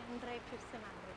Pen drive फिर से मांग रहे।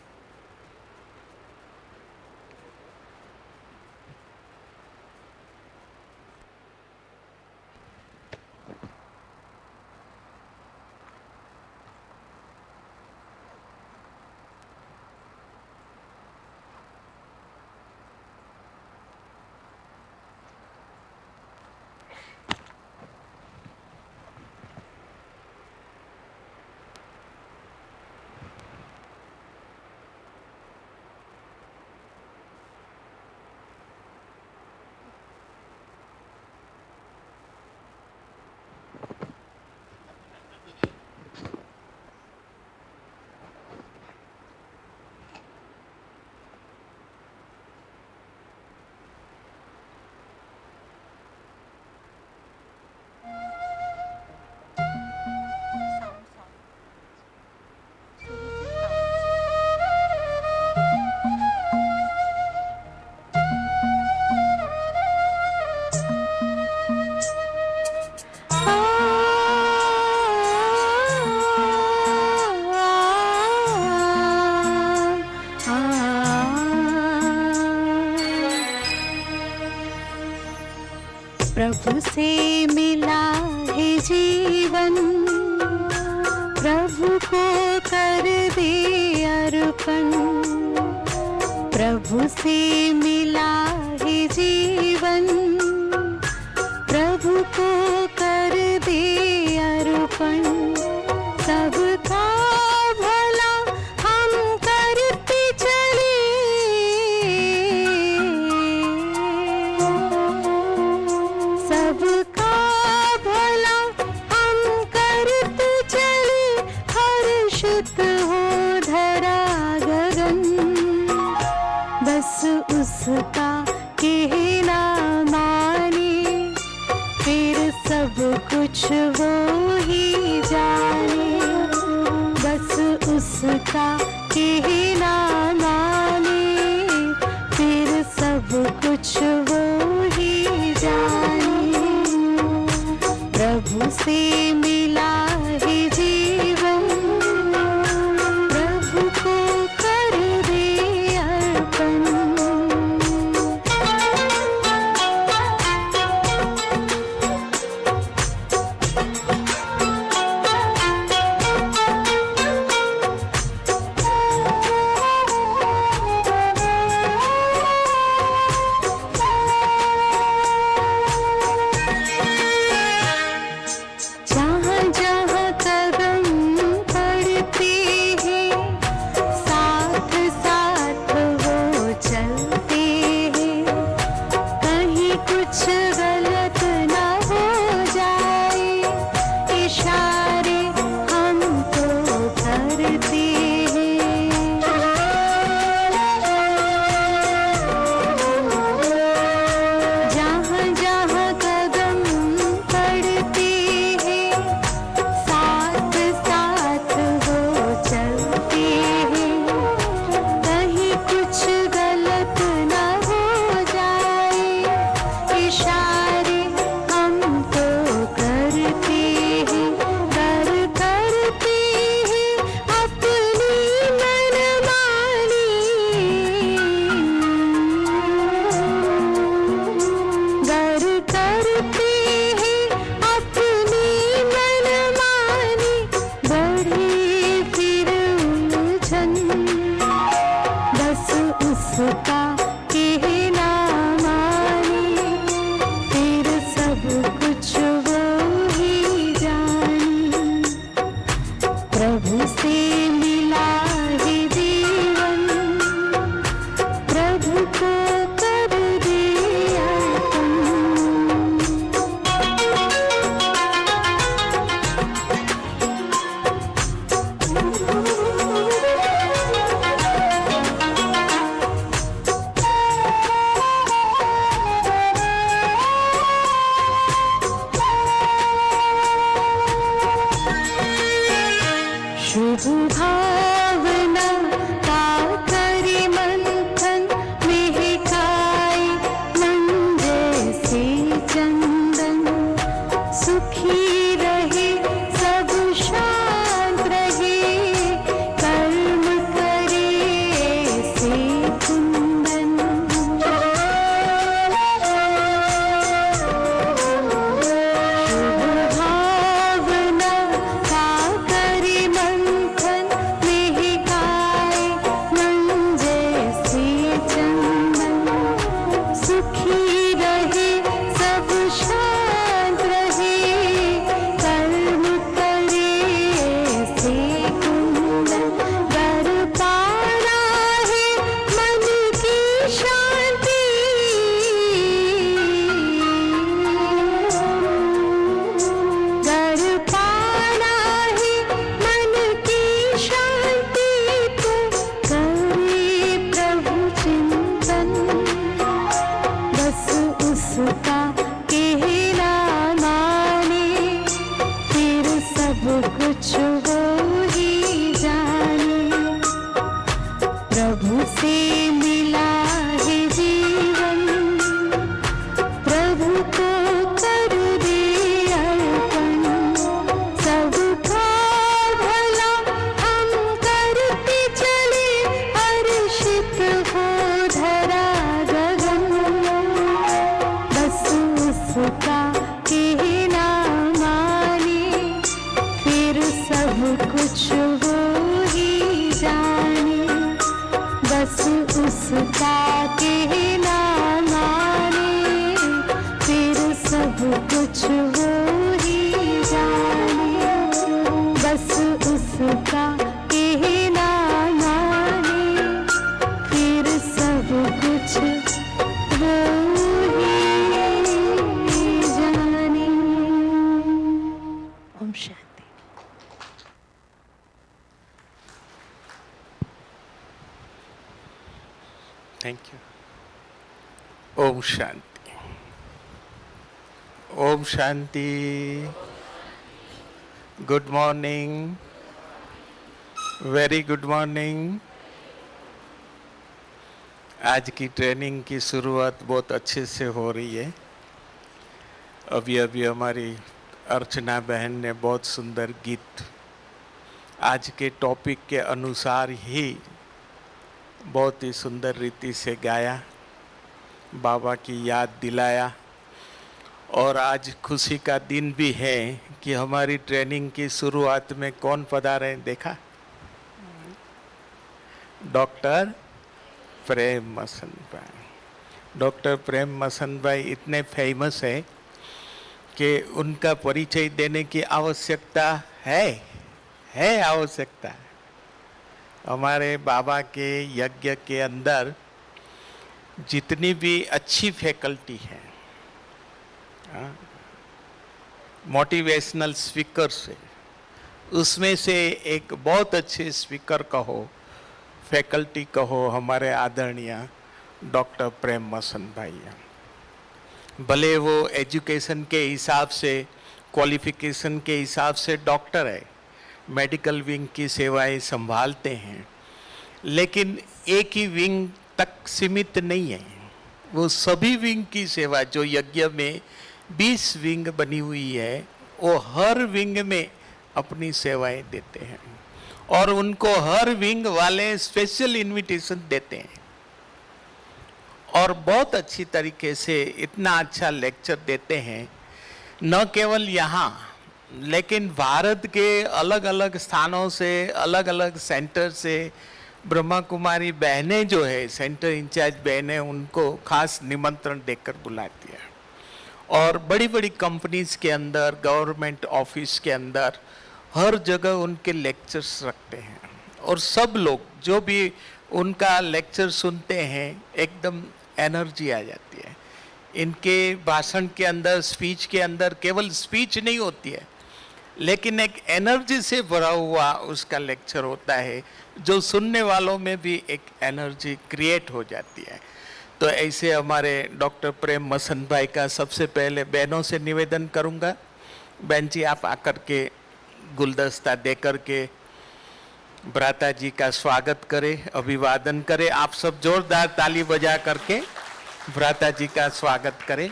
साउंड साउंड शुरू से साउंड। प्रभु से मिला है जीवन, प्रभु को कर दे अर्पण। प्रभु से मिला है जीवन, प्रभु को कर दे अर्पण। सबका भला हम करते चले, सबका भला हम करते चले। हर्षित हो धरा गगन, बस उसका कहना माने। फिर सब कुछ वो ही जाने, बस उसका कहना माने। फिर सब कुछ वो ही जाने। प्रभु से मिला है जीवन, प्रभु को कर दे अर्पण। जहाँ जहाँ कदम पड़ते हैं, साथ साथ वो चलते हैं। कहीं कुछ गलत ना हो जाए, इशारे हमको करते हैं। जहाँ जहाँ कदम पड़ते हैं, साथ साथ वो चलते हैं। कहीं कुछ गलत ना हो जाए, इशारे उसका कहना माने, फिर सब कुछ वो ही जाने। बस उसका कहना माने, फिर सब कुछ वो ही जाने। बस उसका कहना माने, फिर सब कुछ वो ही जाने। ओम शांति। Thank you. ओम शांति। ओम शांति। Good morning. Very good morning. आज की ट्रेनिंग की शुरुआत बहुत अच्छे से हो रही है। अभी अभी हमारी अर्चना बहन ने बहुत सुंदर गीत आज के टॉपिक के अनुसार ही बहुत ही सुंदर रीति से गाया, बाबा की याद दिलाया। और आज खुशी का दिन भी है कि हमारी ट्रेनिंग की शुरुआत में कौन पधारे देखा? डॉक्टर प्रेम मसन भाई। डॉक्टर प्रेम मसन भाई इतने फेमस है कि उनका परिचय देने की आवश्यकता है आवश्यकता। हमारे बाबा के यज्ञ के अंदर जितनी भी अच्छी फैकल्टी है, मोटिवेशनल स्पीकर से, उसमें से एक बहुत अच्छे स्पीकर कहो, फैकल्टी कहो, हमारे आदरणीय डॉक्टर प्रेम मसन भाई। भले वो एजुकेशन के हिसाब से, क्वालिफिकेशन के हिसाब से डॉक्टर है, मेडिकल विंग की सेवाएं संभालते हैं, लेकिन एक ही विंग तक सीमित नहीं है। वो सभी विंग की सेवा, जो यज्ञ में 20 विंग बनी हुई है, वो हर विंग में अपनी सेवाएं देते हैं और उनको हर विंग वाले स्पेशल इनविटेशन देते हैं और बहुत अच्छी तरीके से इतना अच्छा लेक्चर देते हैं। न केवल यहाँ, लेकिन भारत के अलग अलग स्थानों से, अलग अलग सेंटर से ब्रह्मा कुमारी बहनें जो है, सेंटर इंचार्ज बहनें, उनको खास निमंत्रण देकर बुलाती है। और बड़ी बड़ी कंपनीज के अंदर, गवर्नमेंट ऑफिस के अंदर, हर जगह उनके लेक्चर्स रखते हैं और सब लोग जो भी उनका लेक्चर सुनते हैं, एकदम एनर्जी आ जाती है। इनके भाषण के अंदर, स्पीच के अंदर केवल स्पीच नहीं होती है, लेकिन एक एनर्जी से भरा हुआ उसका लेक्चर होता है, जो सुनने वालों में भी एक एनर्जी क्रिएट हो जाती है। तो ऐसे हमारे डॉक्टर प्रेम मसन भाई का सबसे पहले बहनों से निवेदन करूंगा, बहन जी आप आकर के गुलदस्ता दे करके भ्राता जी का स्वागत करें, अभिवादन करें। आप सब जोरदार ताली बजा करके भ्राता जी का स्वागत करें।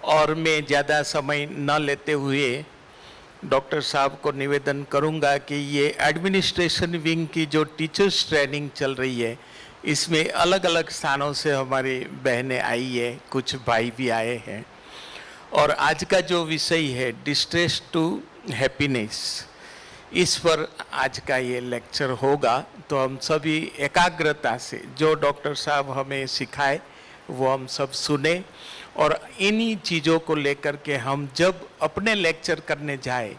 और मैं ज़्यादा समय न लेते हुए डॉक्टर साहब को निवेदन करूंगा कि ये एडमिनिस्ट्रेशन विंग की जो टीचर्स ट्रेनिंग चल रही है, इसमें अलग अलग स्थानों से हमारी बहनें आई है, कुछ भाई भी आए हैं। और आज का जो विषय है डिस्ट्रेस टू हैप्पीनेस, इस पर आज का ये लेक्चर होगा। तो हम सभी एकाग्रता से जो डॉक्टर साहब हमें सिखाए वो हम सब सुने और इन्हीं चीज़ों को लेकर के हम जब अपने लेक्चर करने जाए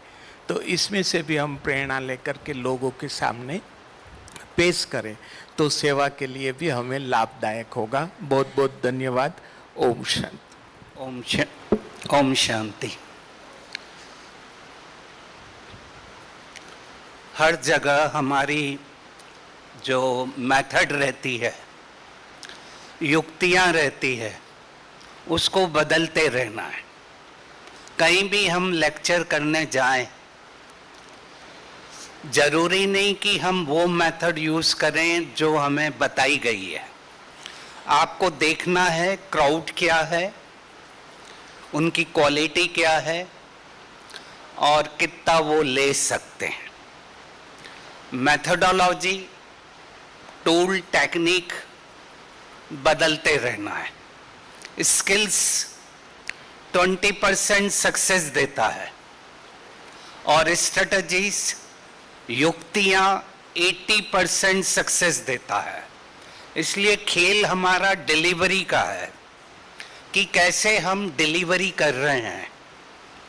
तो इसमें से भी हम प्रेरणा लेकर के लोगों के सामने पेश करें, तो सेवा के लिए भी हमें लाभदायक होगा। बहुत बहुत धन्यवाद। ओम शांति। ओम शांति। हर जगह हमारी जो मेथड रहती है, युक्तियां रहती है, उसको बदलते रहना है। कहीं भी हम लेक्चर करने जाएं, जरूरी नहीं कि हम वो मेथड यूज़ करें जो हमें बताई गई है। आपको देखना है क्राउड क्या है, उनकी क्वालिटी क्या है और कितना वो ले सकते हैं। मेथडोलॉजी, टूल, टेक्निक बदलते रहना है। स्किल्स 20% सक्सेस देता है और स्ट्रेटजीज, युक्तियां 80% सक्सेस देता है। इसलिए खेल हमारा डिलीवरी का है कि कैसे हम डिलीवरी कर रहे हैं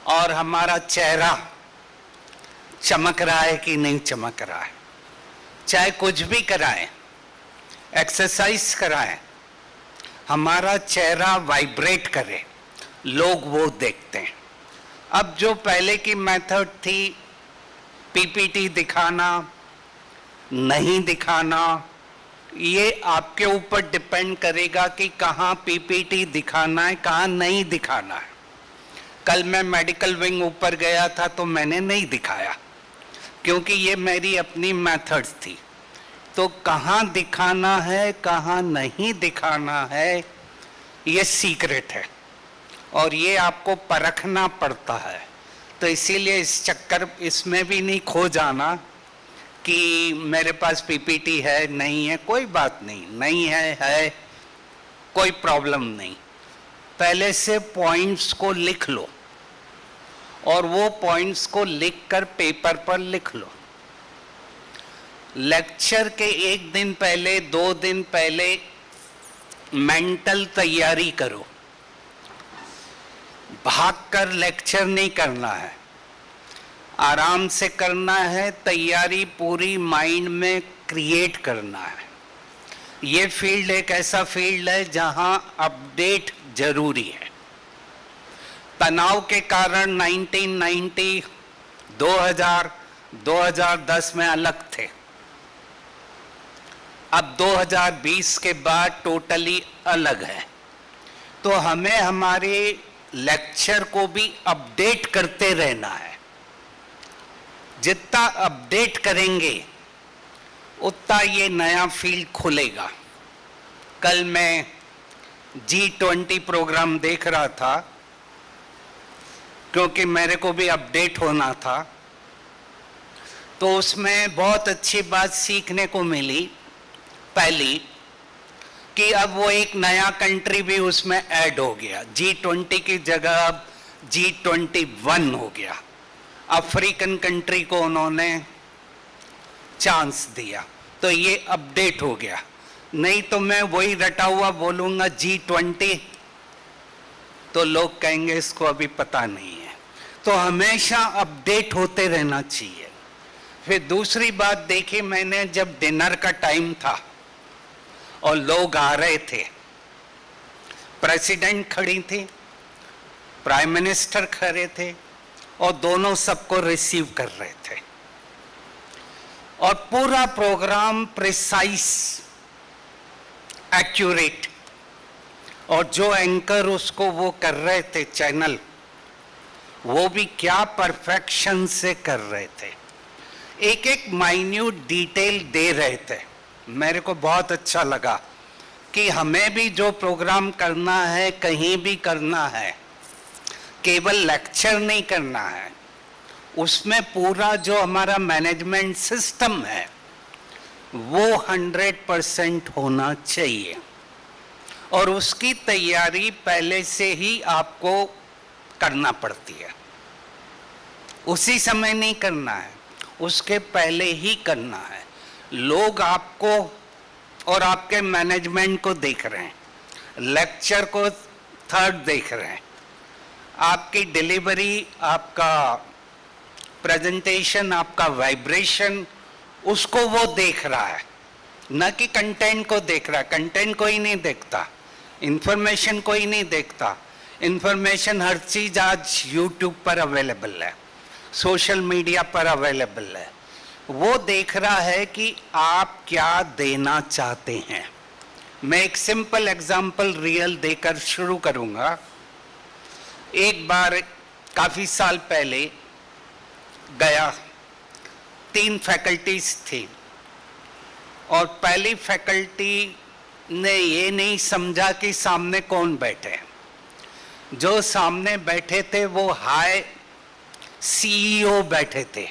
और हमारा चेहरा चमक रहा है कि नहीं चमक रहा है। चाहे कुछ भी कराएं, एक्सरसाइज कराएं, हमारा चेहरा वाइब्रेट करे, लोग वो देखते हैं। अब जो पहले की मेथड थी, पीपीटी दिखाना, नहीं दिखाना, ये आपके ऊपर डिपेंड करेगा कि कहाँ पीपीटी दिखाना है, कहाँ नहीं दिखाना है। कल मैं मेडिकल विंग ऊपर गया था तो मैंने नहीं दिखाया, क्योंकि ये मेरी अपनी मेथड्स थी। तो कहाँ दिखाना है, कहाँ नहीं दिखाना है, ये सीक्रेट है और ये आपको परखना पड़ता है। तो इसीलिए इस चक्कर इसमें भी नहीं खो जाना कि मेरे पास पीपीटी है, नहीं है, कोई बात नहीं, नहीं है, कोई प्रॉब्लम नहीं। पहले से पॉइंट्स को लिख लो और वो पॉइंट्स को लिखकर पेपर पर लिख लो। लेक्चर के एक दिन पहले, 2 दिन पहले मेंटल तैयारी करो। भागकर लेक्चर नहीं करना है, आराम से करना है, तैयारी पूरी माइंड में क्रिएट करना है। ये फील्ड एक ऐसा फील्ड है जहां अपडेट जरूरी है। तनाव के कारण 1990, 2000, 2010 में अलग थे। अब 2020 के बाद टोटली अलग है। तो हमें हमारे लेक्चर को भी अपडेट करते रहना है। जितना अपडेट करेंगे उतना ये नया फील्ड खुलेगा। कल मैं G20 प्रोग्राम देख रहा था, क्योंकि मेरे को भी अपडेट होना था। तो उसमें बहुत अच्छी बात सीखने को मिली। पहली कि अब वो एक नया कंट्री भी उसमें ऐड हो गया। G20 की जगह अब G21 हो गया। अफ्रीकन कंट्री को उन्होंने चांस दिया, तो ये अपडेट हो गया। नहीं तो मैं वही रटा हुआ बोलूंगा G20, तो लोग कहेंगे इसको अभी पता नहीं है। तो हमेशा अपडेट होते रहना चाहिए। फिर दूसरी बात देखी मैंने, जब डिनर का टाइम था और लोग आ रहे थे, प्रेसिडेंट खड़ी थी, प्राइम मिनिस्टर खड़े थे और दोनों सबको रिसीव कर रहे थे और पूरा प्रोग्राम प्रिसाइज, एक्यूरेट, और जो एंकर उसको वो कर रहे थे, चैनल, वो भी क्या परफेक्शन से कर रहे थे। एक एक माइन्यूट डिटेल दे रहे थे। मेरे को बहुत अच्छा लगा कि हमें भी जो प्रोग्राम करना है, कहीं भी करना है, केवल लेक्चर नहीं करना है, उसमें पूरा जो हमारा मैनेजमेंट सिस्टम है वो 100% होना चाहिए। और उसकी तैयारी पहले से ही आपको करना पड़ती है। उसी समय नहीं करना है, उसके पहले ही करना है। लोग आपको और आपके मैनेजमेंट को देख रहे हैं, लेक्चर को थर्ड देख रहे हैं, आपकी डिलीवरी, आपका प्रेजेंटेशन, आपका वाइब्रेशन, उसको वो देख रहा है, न कि कंटेंट को देख रहा है। कंटेंट कोई नहीं देखता, इंफॉर्मेशन कोई नहीं देखता। इंफॉर्मेशन हर चीज आज यूट्यूब पर अवेलेबल है, सोशल मीडिया पर अवेलेबल है। वो देख रहा है कि आप क्या देना चाहते हैं। मैं एक सिंपल एग्जांपल रियल देकर शुरू करूंगा। एक बार काफी साल पहले गया, 3 फैकल्टीज थी और पहली फैकल्टी ने ये नहीं समझा कि सामने कौन बैठे हैं। जो सामने बैठे थे वो हाई CEO बैठे थे,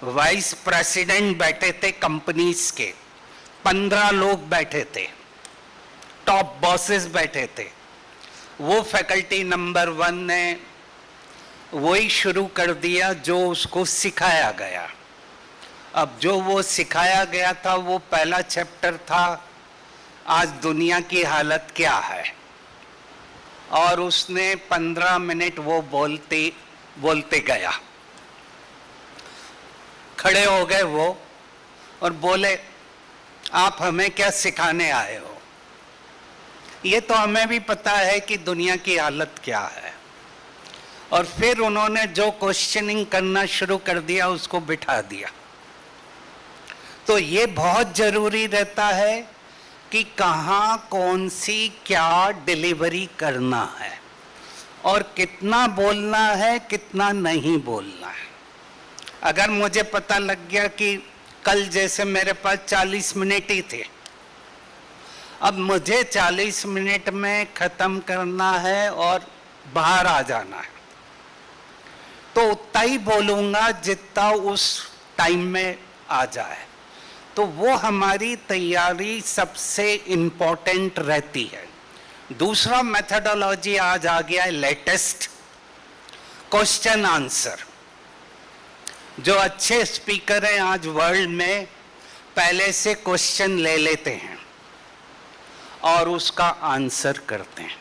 वाइस प्रेसिडेंट बैठे थे कंपनीज के, 15 लोग बैठे थे, टॉप बॉसेस बैठे थे। वो फैकल्टी नंबर 1 ने वही शुरू कर दिया जो उसको सिखाया गया। अब जो वो सिखाया गया था वो पहला चैप्टर था, आज दुनिया की हालत क्या है, और उसने 15 मिनट वो बोलते गया। खड़े हो गए वो और बोले, आप हमें क्या सिखाने आए हो? ये तो हमें भी पता है कि दुनिया की हालत क्या है। और फिर उन्होंने जो क्वेश्चनिंग करना शुरू कर दिया उसको बिठा दिया। तो ये बहुत जरूरी रहता है कि कहाँ कौन सी क्या डिलीवरी करना है और कितना बोलना है, कितना नहीं बोलना है। अगर मुझे पता लग गया कि कल जैसे मेरे पास 40 मिनट ही थे, अब मुझे 40 मिनट में खत्म करना है और बाहर आ जाना है, तो उतना ही बोलूंगा जितना उस टाइम में आ जाए। तो वो हमारी तैयारी सबसे इम्पोर्टेंट रहती है। दूसरा मेथडोलॉजी आज आ गया है लेटेस्ट, क्वेश्चन आंसर। जो अच्छे स्पीकर हैं आज वर्ल्ड में, पहले से क्वेश्चन ले लेते हैं और उसका आंसर करते हैं।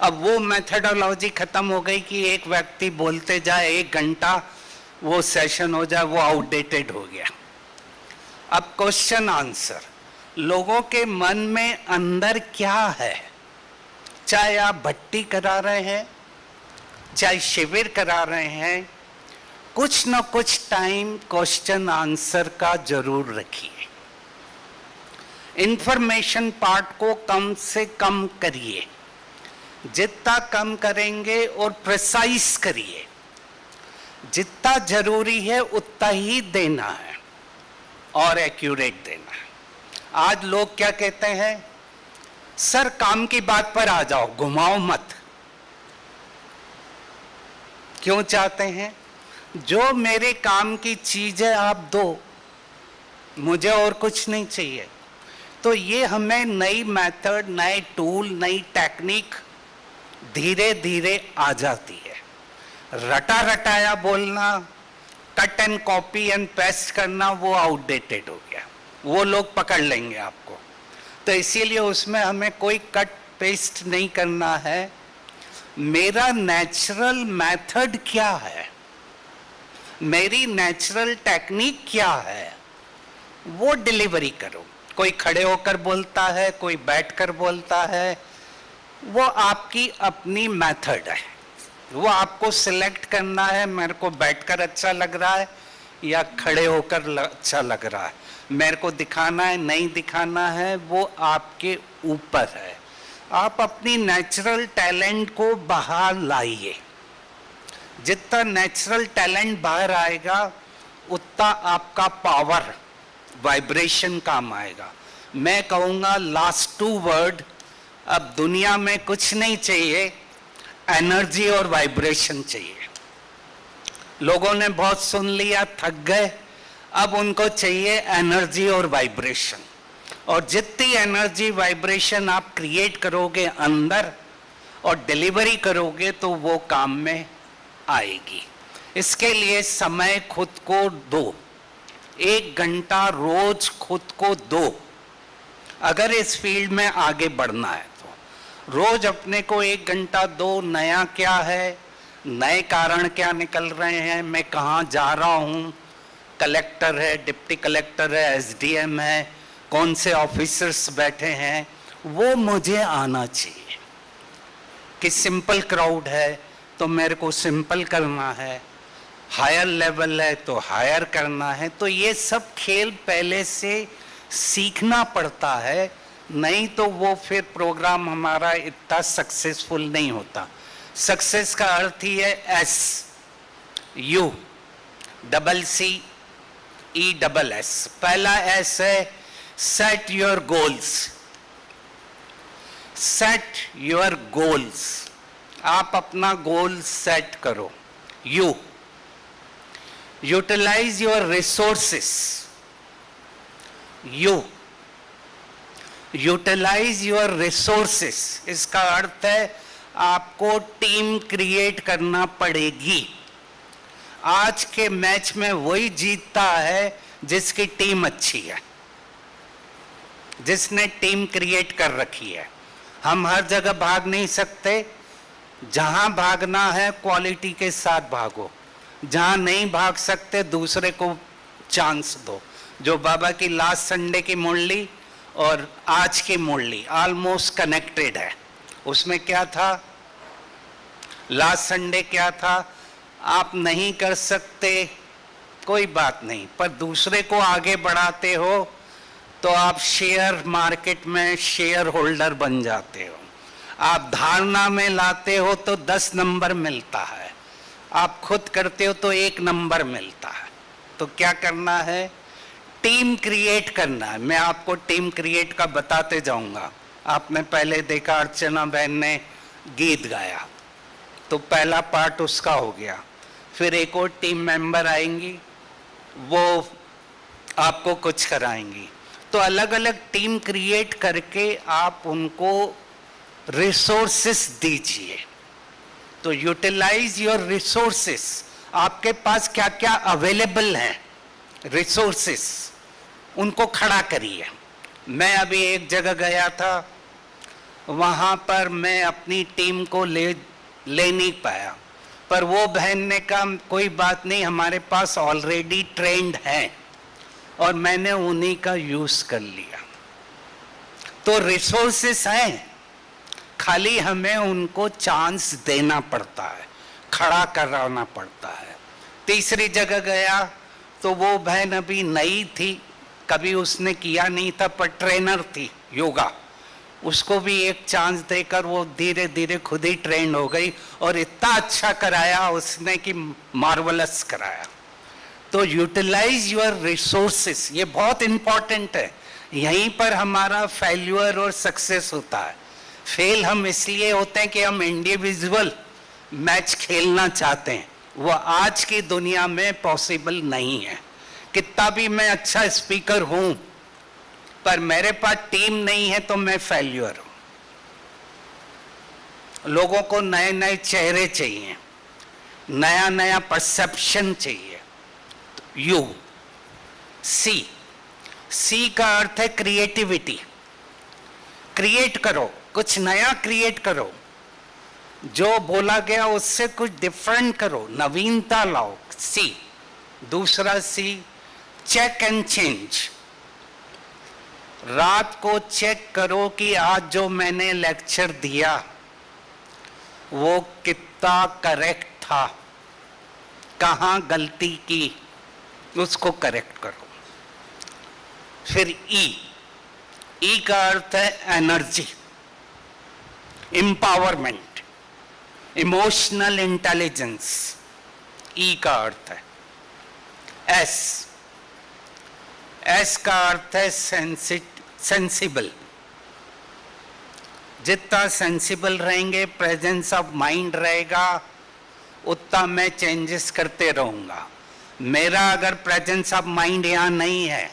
अब वो मेथडोलॉजी खत्म हो गई कि एक व्यक्ति बोलते जाए 1 घंटा वो सेशन हो जाए, वो आउटडेटेड हो गया। अब क्वेश्चन आंसर, लोगों के मन में अंदर क्या है, चाहे आप भट्टी करा रहे हैं, चाहे शिविर करा रहे हैं, कुछ न कुछ टाइम क्वेश्चन आंसर का जरूर रखिए। इंफॉर्मेशन पार्ट को कम से कम करिए, जितना कम करेंगे, और प्रिसाइज करिए। जितना जरूरी है उतना ही देना है और एक्यूरेट देना है। आज लोग क्या कहते हैं, सर काम की बात पर आ जाओ, घुमाओ मत। क्यों चाहते हैं? जो मेरे काम की चीज है आप दो, मुझे और कुछ नहीं चाहिए। तो ये हमें नई मेथड, नए टूल, नई टेक्निक धीरे धीरे आ जाती है। रटा रटाया बोलना, cut and copy and paste करना, वो आउटडेटेड हो गया, वो लोग पकड़ लेंगे आपको। तो इसीलिए उसमें हमें कोई कट पेस्ट नहीं करना है। मेरा नेचुरल मेथड क्या है, मेरी नेचुरल टेक्निक क्या है, वो डिलीवरी करो। कोई खड़े होकर बोलता है, कोई बैठकर बोलता है, वो आपकी अपनी मेथड है। वो आपको सिलेक्ट करना है, मेरे को बैठकर अच्छा लग रहा है या खड़े होकर अच्छा लग रहा है, मेरे को दिखाना है नहीं दिखाना है, वो आपके ऊपर है। आप अपनी नेचुरल टैलेंट को बाहर लाइए। जितना नेचुरल टैलेंट बाहर आएगा उतना आपका पावर, वाइब्रेशन काम आएगा। मैं कहूँगा लास्ट 2 वर्ड, अब दुनिया में कुछ नहीं चाहिए, एनर्जी और वाइब्रेशन चाहिए। लोगों ने बहुत सुन लिया, थक गए, अब उनको चाहिए एनर्जी और वाइब्रेशन। और जितनी एनर्जी वाइब्रेशन आप क्रिएट करोगे अंदर और डिलीवरी करोगे तो वो काम में आएगी। इसके लिए समय खुद को दो, 1 घंटा रोज खुद को दो। अगर इस फील्ड में आगे बढ़ना है तो रोज अपने को 1 घंटा दो। नया क्या है, नए कारण क्या निकल रहे हैं, मैं कहाँ जा रहा हूँ, कलेक्टर है, डिप्टी कलेक्टर है, एसडीएम है, कौन से ऑफिसर्स बैठे हैं, वो मुझे आना चाहिए। कि सिंपल क्राउड है तो मेरे को सिंपल करना है, हायर लेवल है तो हायर करना है। तो ये सब खेल पहले से सीखना पड़ता है, नहीं तो वो फिर प्रोग्राम हमारा इतना सक्सेसफुल नहीं होता। सक्सेस का अर्थ ही है SUCCESS। पहला S है set your goals. Set your goals, आप अपना गोल सेट करो। You utilise your resources. You utilise your resources, इसका अर्थ है आपको टीम क्रिएट करना पड़ेगी। आज के मैच में वही जीतता है जिसकी टीम अच्छी है, जिसने टीम क्रिएट कर रखी है। हम हर जगह भाग नहीं सकते, जहां भागना है क्वालिटी के साथ भागो, जहां नहीं भाग सकते दूसरे को चांस दो। जो बाबा की लास्ट संडे की मुरली और आज की मुरली ऑलमोस्ट कनेक्टेड है। उसमें क्या था, लास्ट संडे क्या था, आप नहीं कर सकते कोई बात नहीं, पर दूसरे को आगे बढ़ाते हो तो आप शेयर मार्केट में शेयर होल्डर बन जाते हो। आप धारणा में लाते हो तो 10 नंबर मिलता है, आप खुद करते हो तो 1 नंबर मिलता है। तो क्या करना है, टीम क्रिएट करना है। मैं आपको टीम क्रिएट का बताते जाऊंगा। आपने पहले देखा अर्चना बहन ने गीत गाया, तो पहला पार्ट उसका हो गया। फिर एक और टीम मेंबर आएंगी, वो आपको कुछ कराएंगी। तो अलग अलग टीम क्रिएट करके आप उनको रिसोर्सेस दीजिए। तो यूटिलाइज योर रिसोर्सेस, आपके पास क्या क्या अवेलेबल हैं रिसोर्सेस, उनको खड़ा करिए। मैं अभी एक जगह गया था, वहां पर मैं अपनी टीम को ले नहीं पाया, पर वो बहन ने कहा कोई बात नहीं, हमारे पास ऑलरेडी ट्रेंड है, और मैंने उन्हीं का यूज कर लिया। तो रिसोर्सेस हैं, खाली हमें उनको चांस देना पड़ता है, खड़ा कराना पड़ता है। तीसरी जगह गया तो वो बहन अभी नई थी, कभी उसने किया नहीं था, पर ट्रेनर थी योगा। उसको भी एक चांस देकर वो धीरे धीरे खुद ही ट्रेंड हो गई और इतना अच्छा कराया उसने कि मार्वलस कराया। तो यूटिलाइज योर रिसोर्सेस, ये बहुत इंपॉर्टेंट है। यहीं पर हमारा फेल्यूर और सक्सेस होता है। फेल हम इसलिए होते हैं कि हम इंडिविजुअल मैच खेलना चाहते हैं, वो आज की दुनिया में पॉसिबल नहीं है। कितना भी मैं अच्छा स्पीकर हूं, पर मेरे पास टीम नहीं है तो मैं फेल्यूर हूं। लोगों को नए नए चेहरे चाहिए, नया नया परसेप्शन चाहिए। यू सी का अर्थ है क्रिएटिविटी। क्रिएट करो, कुछ नया क्रिएट करो, जो बोला गया उससे कुछ डिफरेंट करो, नवीनता लाओ। सी। दूसरा सी, चेक एंड चेंज। रात को चेक करो कि आज जो मैंने लेक्चर दिया वो कितना करेक्ट था, कहाँ गलती की, उसको करेक्ट करो। फिर ई का अर्थ है एनर्जी, एम्पावरमेंट, इमोशनल इंटेलिजेंस, ई का अर्थ है। एस का अर्थ है सेंसिबल। जितना सेंसिबल रहेंगे, प्रेजेंस ऑफ माइंड रहेगा, उतना मैं चेंजेस करते रहूंगा। मेरा अगर प्रेजेंस ऑफ माइंड यहां नहीं है,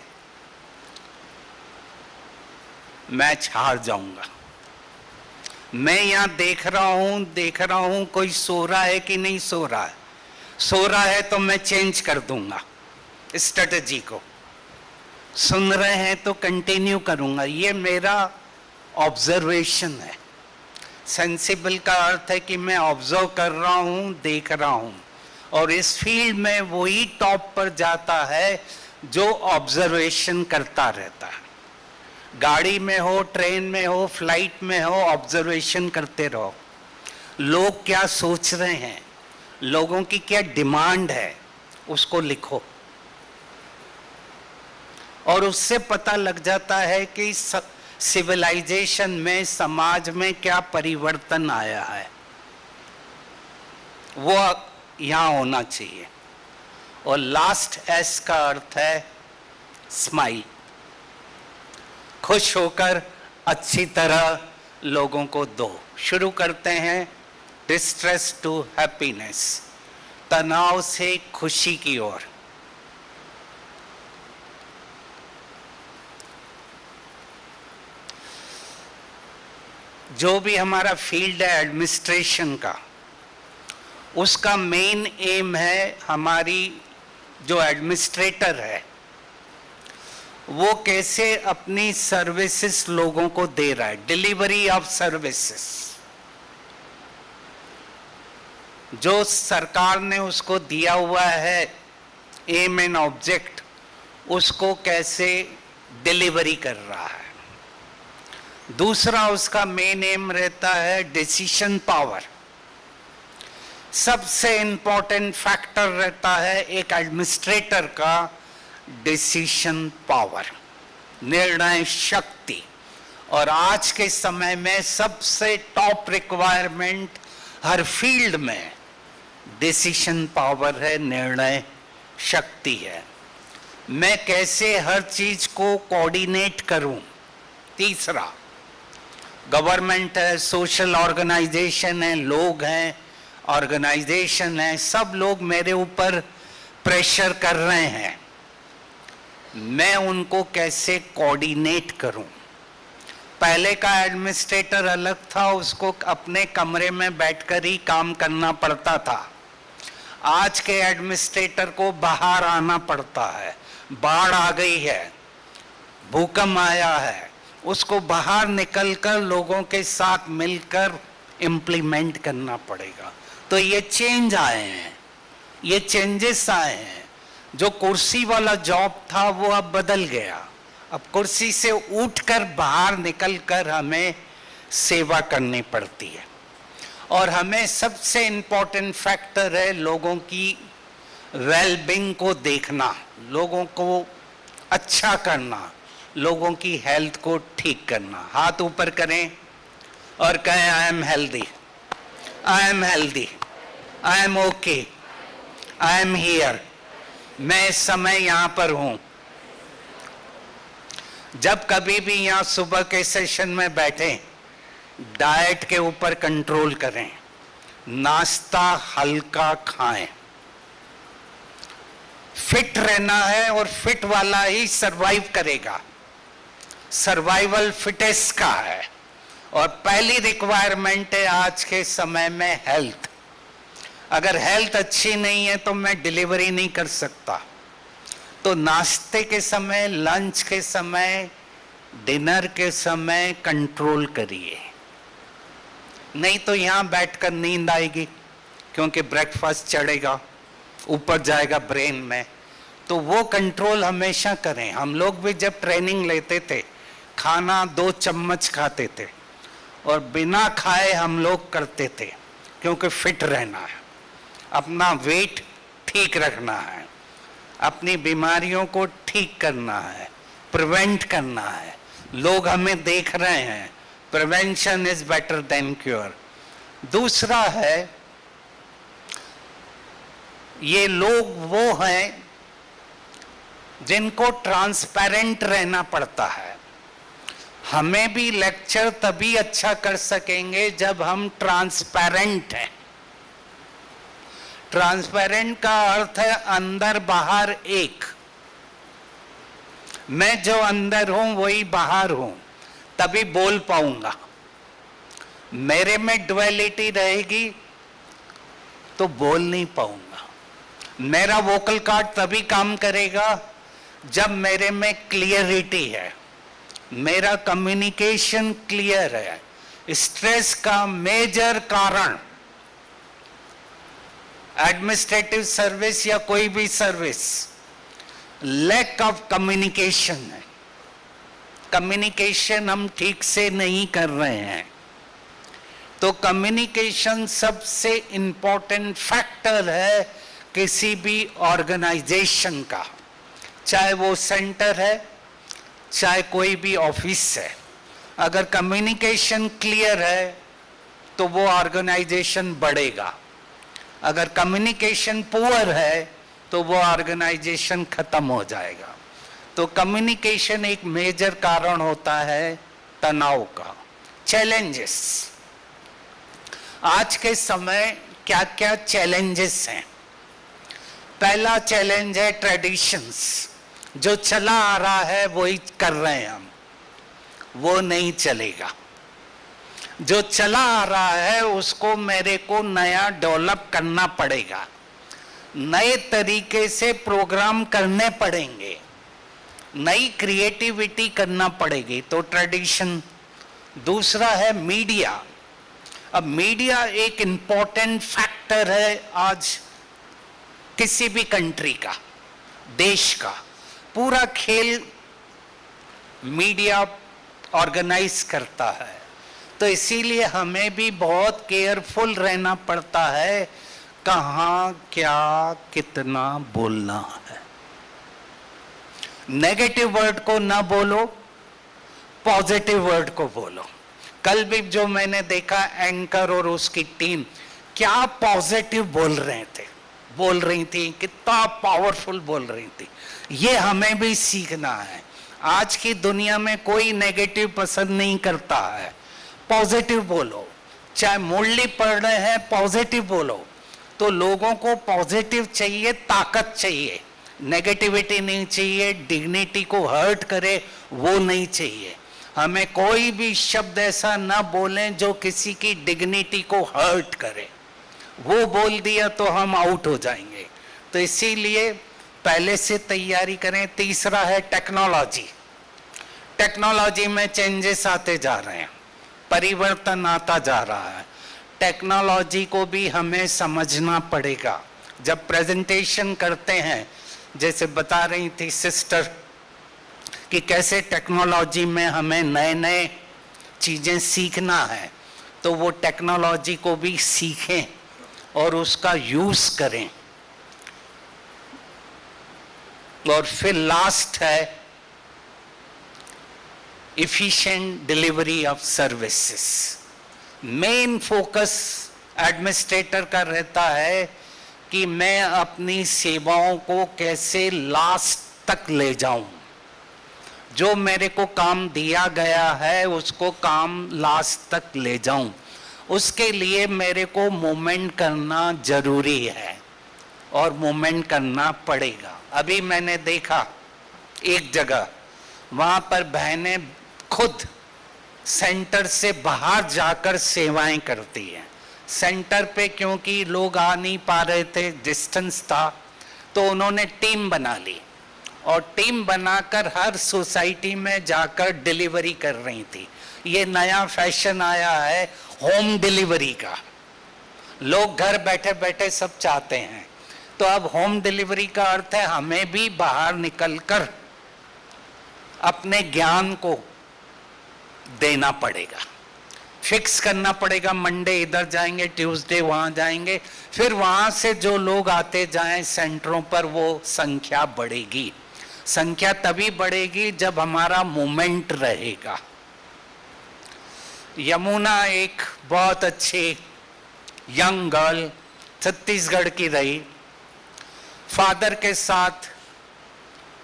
मैच हार जाऊंगा। मैं यहां देख रहा हूं कोई सो रहा है कि नहीं सो रहा है। सो रहा है तो मैं चेंज कर दूंगा स्ट्रेटजी को। सुन रहे हैं तो कंटिन्यू करूंगा। ये मेरा ऑब्जर्वेशन है। सेंसिबल का अर्थ है कि मैं ऑब्जर्व कर रहा हूं, देख रहा हूं, और इस फील्ड में वही टॉप पर जाता है जो ऑब्जर्वेशन करता रहता है। गाड़ी में हो, ट्रेन में हो, फ्लाइट में हो, ऑब्जर्वेशन करते रहो। लोग क्या सोच रहे हैं, लोगों की क्या डिमांड है, उसको लिखो, और उससे पता लग जाता है कि सिविलाइजेशन में, समाज में क्या परिवर्तन आया है। वो यहां होना चाहिए। और लास्ट एस का अर्थ है स्माइल। खुश होकर अच्छी तरह लोगों को दो। शुरू करते हैं डिस्ट्रेस टू हैप्पीनेस, तनाव से खुशी की ओर। जो भी हमारा फील्ड है एडमिनिस्ट्रेशन का, उसका मेन एम है हमारी जो एडमिनिस्ट्रेटर है वो कैसे अपनी सर्विसेज लोगों को दे रहा है, डिलीवरी ऑफ सर्विसेज। जो सरकार ने उसको दिया हुआ है एम एंड ऑब्जेक्ट, उसको कैसे डिलीवरी कर रहा है। दूसरा उसका मेन एम रहता है डिसीजन पावर। सबसे इंपॉर्टेंट फैक्टर रहता है एक एडमिनिस्ट्रेटर का डिसीजन पावर, निर्णय शक्ति। और आज के समय में सबसे टॉप रिक्वायरमेंट हर फील्ड में डिसीजन पावर है, निर्णय शक्ति है। मैं कैसे हर चीज को कोऑर्डिनेट करूं। तीसरा, गवर्नमेंट है, सोशल ऑर्गेनाइजेशन है, लोग हैं, ऑर्गेनाइजेशन है, सब लोग मेरे ऊपर प्रेशर कर रहे हैं, मैं उनको कैसे कोऑर्डिनेट करूं। पहले का एडमिनिस्ट्रेटर अलग था, उसको अपने कमरे में बैठकर ही काम करना पड़ता था। आज के एडमिनिस्ट्रेटर को बाहर आना पड़ता है। बाढ़ आ गई है, भूकंप आया है, उसको बाहर निकलकर लोगों के साथ मिलकर इम्प्लीमेंट करना पड़ेगा। तो ये चेंज आए हैं, ये चेंजेस आए हैं। जो कुर्सी वाला जॉब था वो अब बदल गया। अब कुर्सी से उठकर बाहर निकलकर हमें सेवा करनी पड़ती है। और हमें सबसे इम्पोर्टेंट फैक्टर है लोगों की वेलबींग को देखना, लोगों को अच्छा करना, लोगों की हेल्थ को ठीक करना। हाथ ऊपर करें और कहें I am healthy, I am healthy, I am okay, I am here. मैं इस समय यहां पर हूं। जब कभी भी यहां सुबह के सेशन में बैठे, डाइट के ऊपर कंट्रोल करें, नाश्ता हल्का खाएं। फिट रहना है और फिट वाला ही सरवाइव करेगा। सर्वाइवल फिटेस्ट का है। और पहली रिक्वायरमेंट है आज के समय में हेल्थ। अगर हेल्थ अच्छी नहीं है तो मैं डिलीवरी नहीं कर सकता। तो नाश्ते के समय, लंच के समय, डिनर के समय कंट्रोल करिए, नहीं तो यहां बैठकर नींद आएगी, क्योंकि ब्रेकफास्ट चढ़ेगा, ऊपर जाएगा ब्रेन में। तो वो कंट्रोल हमेशा करें। हम लोग भी जब ट्रेनिंग लेते थे, खाना 2 चम्मच खाते थे और बिना खाए हम लोग करते थे, क्योंकि फिट रहना है, अपना वेट ठीक रखना है, अपनी बीमारियों को ठीक करना है, प्रिवेंट करना है। लोग हमें देख रहे हैं, prevention is better than cure. दूसरा है, ये लोग वो हैं जिनको ट्रांसपेरेंट रहना पड़ता है। हमें भी लेक्चर तभी अच्छा कर सकेंगे जब हम ट्रांसपेरेंट हैं। ट्रांसपेरेंट का अर्थ है अंदर बाहर एक। मैं जो अंदर हूं वही बाहर हूं, तभी बोल पाऊंगा। मेरे में ड्युअलिटी रहेगी तो बोल नहीं पाऊंगा। मेरा वोकल कार्ड तभी काम करेगा जब मेरे में क्लियरिटी है, मेरा कम्युनिकेशन क्लियर है। स्ट्रेस का मेजर कारण एडमिनिस्ट्रेटिव सर्विस या कोई भी सर्विस लैक ऑफ कम्युनिकेशन है। कम्युनिकेशन हम ठीक से नहीं कर रहे हैं। तो कम्युनिकेशन सबसे इंपॉर्टेंट फैक्टर है किसी भी ऑर्गेनाइजेशन का, चाहे वो सेंटर है, चाहे कोई भी ऑफिस है। अगर कम्युनिकेशन क्लियर है तो वो ऑर्गेनाइजेशन बढ़ेगा। अगर कम्युनिकेशन पुअर है तो वो ऑर्गेनाइजेशन खत्म हो जाएगा। तो कम्युनिकेशन एक मेजर कारण होता है तनाव का। चैलेंजेस, आज के समय क्या क्या चैलेंजेस हैं। पहला चैलेंज है ट्रेडिशंस, जो चला आ रहा है वही कर रहे हैं हम, वो नहीं चलेगा। जो चला आ रहा है उसको मेरे को नया डेवलप करना पड़ेगा, नए तरीके से प्रोग्राम करने पड़ेंगे, नई क्रिएटिविटी करना पड़ेगी। तो ट्रेडिशन। दूसरा है मीडिया। अब मीडिया एक इंपॉर्टेंट फैक्टर है आज किसी भी कंट्री का, देश का। पूरा खेल मीडिया ऑर्गेनाइज करता है। तो इसीलिए हमें भी बहुत केयरफुल रहना पड़ता है कहाँ क्या कितना बोलना है। नेगेटिव वर्ड को ना बोलो, पॉजिटिव वर्ड को बोलो। कल भी जो मैंने देखा एंकर और उसकी टीम क्या पॉजिटिव बोल रही थी, कितना पावरफुल बोल रही थी। ये हमें भी सीखना है। आज की दुनिया में कोई नेगेटिव पसंद नहीं करता है। पॉजिटिव बोलो, चाहे मुरली पढ़ रहे हैं पॉजिटिव बोलो। तो लोगों को पॉजिटिव चाहिए, ताकत चाहिए, नेगेटिविटी नहीं चाहिए। डिग्निटी को हर्ट करे वो नहीं चाहिए। हमें कोई भी शब्द ऐसा ना बोलें जो किसी की डिग्निटी को हर्ट करे। वो बोल दिया तो हम आउट हो जाएंगे। तो इसीलिए पहले से तैयारी करें। तीसरा है टेक्नोलॉजी। टेक्नोलॉजी में चेंजेस आते जा रहे हैं, परिवर्तन आता जा रहा है। टेक्नोलॉजी को भी हमें समझना पड़ेगा। जब प्रेजेंटेशन करते हैं, जैसे बता रही थी सिस्टर कि कैसे टेक्नोलॉजी में हमें नए नए चीज़ें सीखना है, तो वो टेक्नोलॉजी को भी सीखें और उसका यूज़ करें। और फिर लास्ट है efficient delivery of services। Main focus administrator का रहता है कि मैं अपनी सेवाओं को कैसे लास्ट तक ले जाऊं। जो मेरे को काम दिया गया है उसको काम लास्ट तक ले जाऊं। उसके लिए मेरे को मूवमेंट करना जरूरी है और मूवमेंट करना पड़ेगा। अभी मैंने देखा एक जगह, वहां पर बहनें खुद सेंटर से बाहर जाकर सेवाएं करती हैं। सेंटर पे क्योंकि लोग आ नहीं पा रहे थे, डिस्टेंस था, तो उन्होंने टीम बना ली और टीम बनाकर हर सोसाइटी में जाकर डिलीवरी कर रही थी। ये नया फैशन आया है होम डिलीवरी का। लोग घर बैठे बैठे सब चाहते हैं। तो अब होम डिलीवरी का अर्थ है हमें भी बाहर निकलकर अपने ज्ञान को देना पड़ेगा, फिक्स करना पड़ेगा। मंडे इधर जाएंगे, ट्यूसडे वहां जाएंगे, फिर वहां से जो लोग आते जाएं सेंटरों पर, वो संख्या बढ़ेगी। संख्या तभी बढ़ेगी जब हमारा मूवमेंट रहेगा। यमुना एक बहुत अच्छी यंग गर्ल छत्तीसगढ़ की रही, फादर के साथ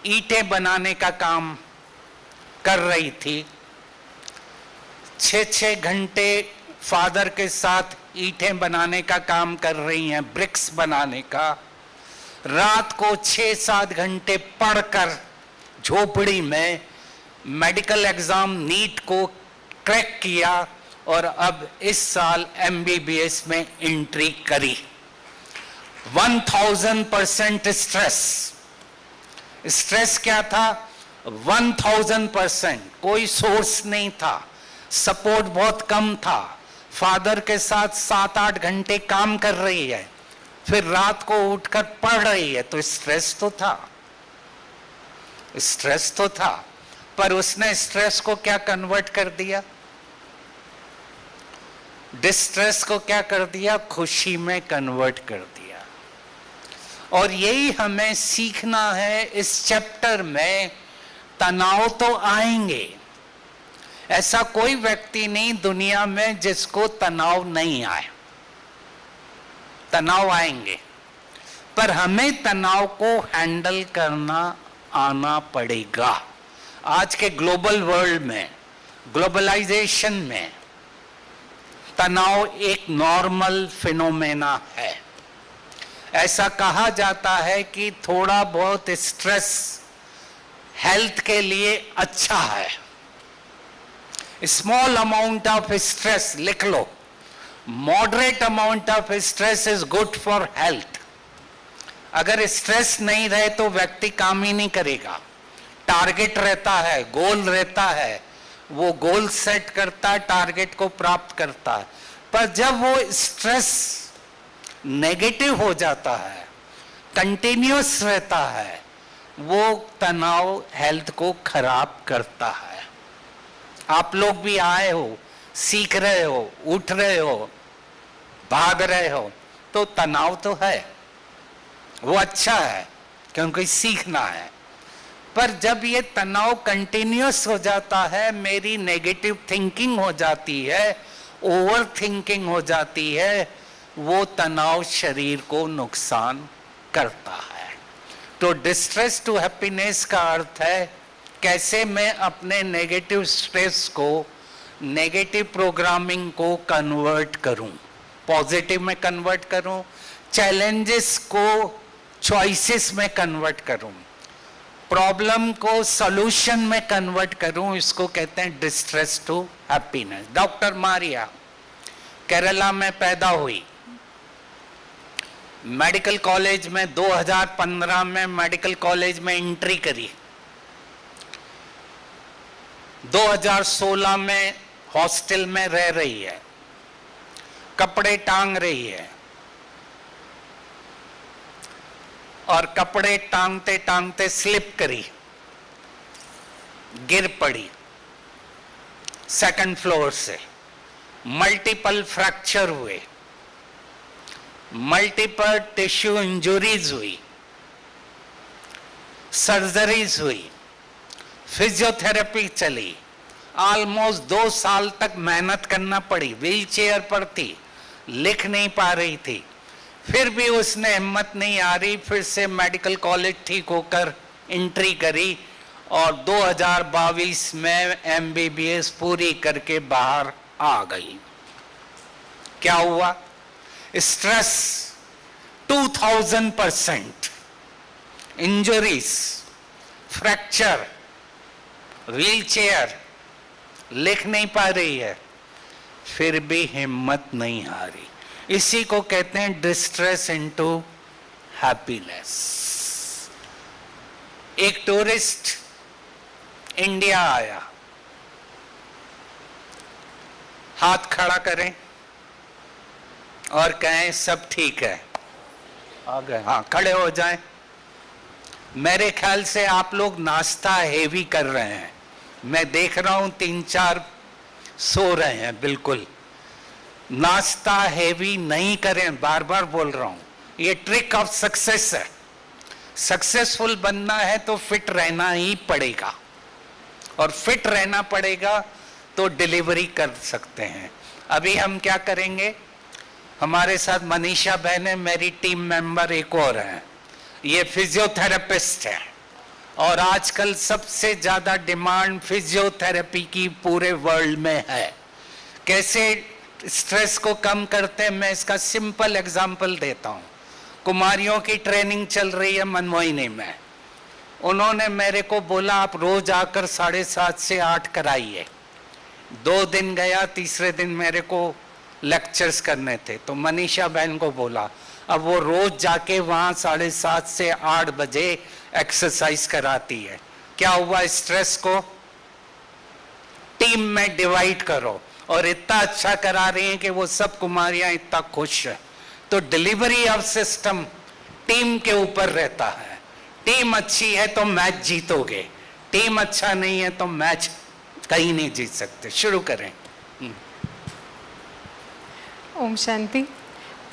ईंटें बनाने का काम कर रही थी। 6-6 घंटे फादर के साथ ईंटें बनाने का काम कर रही हैं, ब्रिक्स बनाने का। रात को 6-7 घंटे पढ़कर झोपड़ी में मेडिकल एग्जाम नीट को क्रैक किया और अब इस साल MBBS में एंट्री करी। 1000% स्ट्रेस क्या था? 1000%। कोई सोर्स नहीं था, सपोर्ट बहुत कम था। फादर के साथ 7-8 घंटे काम कर रही है, फिर रात को उठकर पढ़ रही है, तो स्ट्रेस तो था, स्ट्रेस तो था। पर उसने स्ट्रेस को क्या कन्वर्ट कर दिया? डिस्ट्रेस को क्या कर दिया? खुशी में कन्वर्ट कर दिया। और यही हमें सीखना है इस चैप्टर में। तनाव तो आएंगे, ऐसा कोई व्यक्ति नहीं दुनिया में जिसको तनाव नहीं आए। तनाव आएंगे, पर हमें तनाव को हैंडल करना आना पड़ेगा। आज के ग्लोबल वर्ल्ड में, ग्लोबलाइजेशन में तनाव एक नॉर्मल फिनोमेना है। ऐसा कहा जाता है कि थोड़ा बहुत स्ट्रेस हेल्थ के लिए अच्छा है। स्मॉल अमाउंट ऑफ स्ट्रेस लिख लो, moderate amount of stress is good for health. अगर स्ट्रेस नहीं रहे तो व्यक्ति काम ही नहीं करेगा। टारगेट रहता है, गोल रहता है, वो गोल सेट करता है, टारगेट को प्राप्त करता है। पर जब वो स्ट्रेस नेगेटिव हो जाता है, कंटिन्यूअस रहता है, वो तनाव हेल्थ को खराब करता है। आप लोग भी आए हो, सीख रहे हो, उठ रहे हो, भाग रहे हो, तो तनाव तो है, वो अच्छा है क्योंकि सीखना है। पर जब ये तनाव कंटिन्यूअस हो जाता है, मेरी नेगेटिव थिंकिंग हो जाती है, ओवर थिंकिंग हो जाती है, वो तनाव शरीर को नुकसान करता है। तो डिस्ट्रेस टू हैप्पीनेस का अर्थ है कैसे मैं अपने नेगेटिव स्ट्रेस को, नेगेटिव प्रोग्रामिंग को कन्वर्ट करूं, पॉजिटिव में कन्वर्ट करूं, चैलेंजेस को चॉइसेस में कन्वर्ट करूं, प्रॉब्लम को सॉल्यूशन में कन्वर्ट करूं। इसको कहते हैं distress to happiness. Doctor Maria Kerala में पैदा हुई, मेडिकल कॉलेज में 2015 में मेडिकल कॉलेज में एंट्री करी, 2016 में हॉस्टल में रह रही है, कपड़े टांग रही है, और कपड़े टांगते टांगते स्लिप करी, गिर पड़ी सेकंड फ्लोर से, मल्टीपल फ्रैक्चर हुए, मल्टीपल टिश्यू इंजरीज हुई, सर्जरीज हुई, फिजियोथेरेपी चली, ऑलमोस्ट 2 साल तक मेहनत करना पड़ी, व्हील चेयर पर थी, लिख नहीं पा रही थी, फिर भी उसने हिम्मत नहीं आ रही, फिर से मेडिकल कॉलेज ठीक होकर एंट्री करी और 2022 में एमबीबीएस पूरी करके बाहर आ गई। क्या हुआ? Stress 2000%, injuries, fracture, wheel chair, लिख नहीं पा रही है, फिर भी हिम्मत नहीं हारी। इसी को कहते हैं डिस्ट्रेस इनटू हैप्पीनेस। एक टूरिस्ट इंडिया आया, हाथ खड़ा करें और कहें सब ठीक है, आ गए, हाँ खड़े हो जाएं। मेरे ख्याल से आप लोग नाश्ता हेवी कर रहे हैं, मैं देख रहा हूं 3-4 सो रहे हैं। बिल्कुल नाश्ता हेवी नहीं करें, बार बार बोल रहा हूं, ये ट्रिक ऑफ सक्सेस है। सक्सेसफुल बनना है तो फिट रहना ही पड़ेगा, और फिट रहना पड़ेगा तो डिलीवरी कर सकते हैं। अभी हम क्या करेंगे, हमारे साथ मनीषा बहन है, मेरी टीम मेंबर एक और है, ये फिजियोथेरेपिस्ट है, और आजकल सबसे ज्यादा डिमांड फिजियोथेरेपी की पूरे वर्ल्ड में है। कैसे स्ट्रेस को कम करते हैं, मैं इसका सिंपल एग्जांपल देता हूं। कुमारियों की ट्रेनिंग चल रही है मनमोहिनी में, उन्होंने मेरे को बोला आप रोज आकर 7:30 से 8 कराइए। 2 दिन गया, तीसरे दिन मेरे को लेक्चर्स करने थे, तो मनीषा बहन को बोला अब वो रोज जाके वहां 7:30 से 8 बजे एक्सरसाइज कराती है। क्या हुआ, स्ट्रेस को टीम में डिवाइड करो, और इतना अच्छा करा रही हैं कि वो सब कुमारियां इतना खुश है। तो डिलीवरी ऑफ सिस्टम टीम के ऊपर रहता है। टीम अच्छी है तो मैच जीतोगे, टीम अच्छा नहीं है तो मैच कहीं नहीं जीत सकते। शुरू करें। Om Shanti.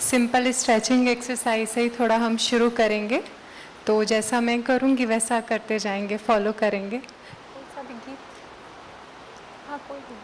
Simple stretching exercise से ही थोड़ा हम शुरू करेंगे, तो जैसा मैं करूँगी वैसा करते जाएंगे, फॉलो करेंगे। कौन सा भी गीत? हाँ कोई भी।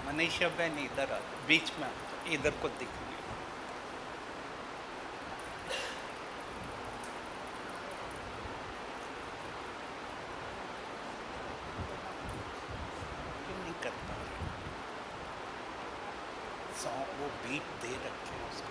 मनीषा बहन इधर आ, बीच में इधर को दिख रही है। वो बीट दे रखे हैं उसको।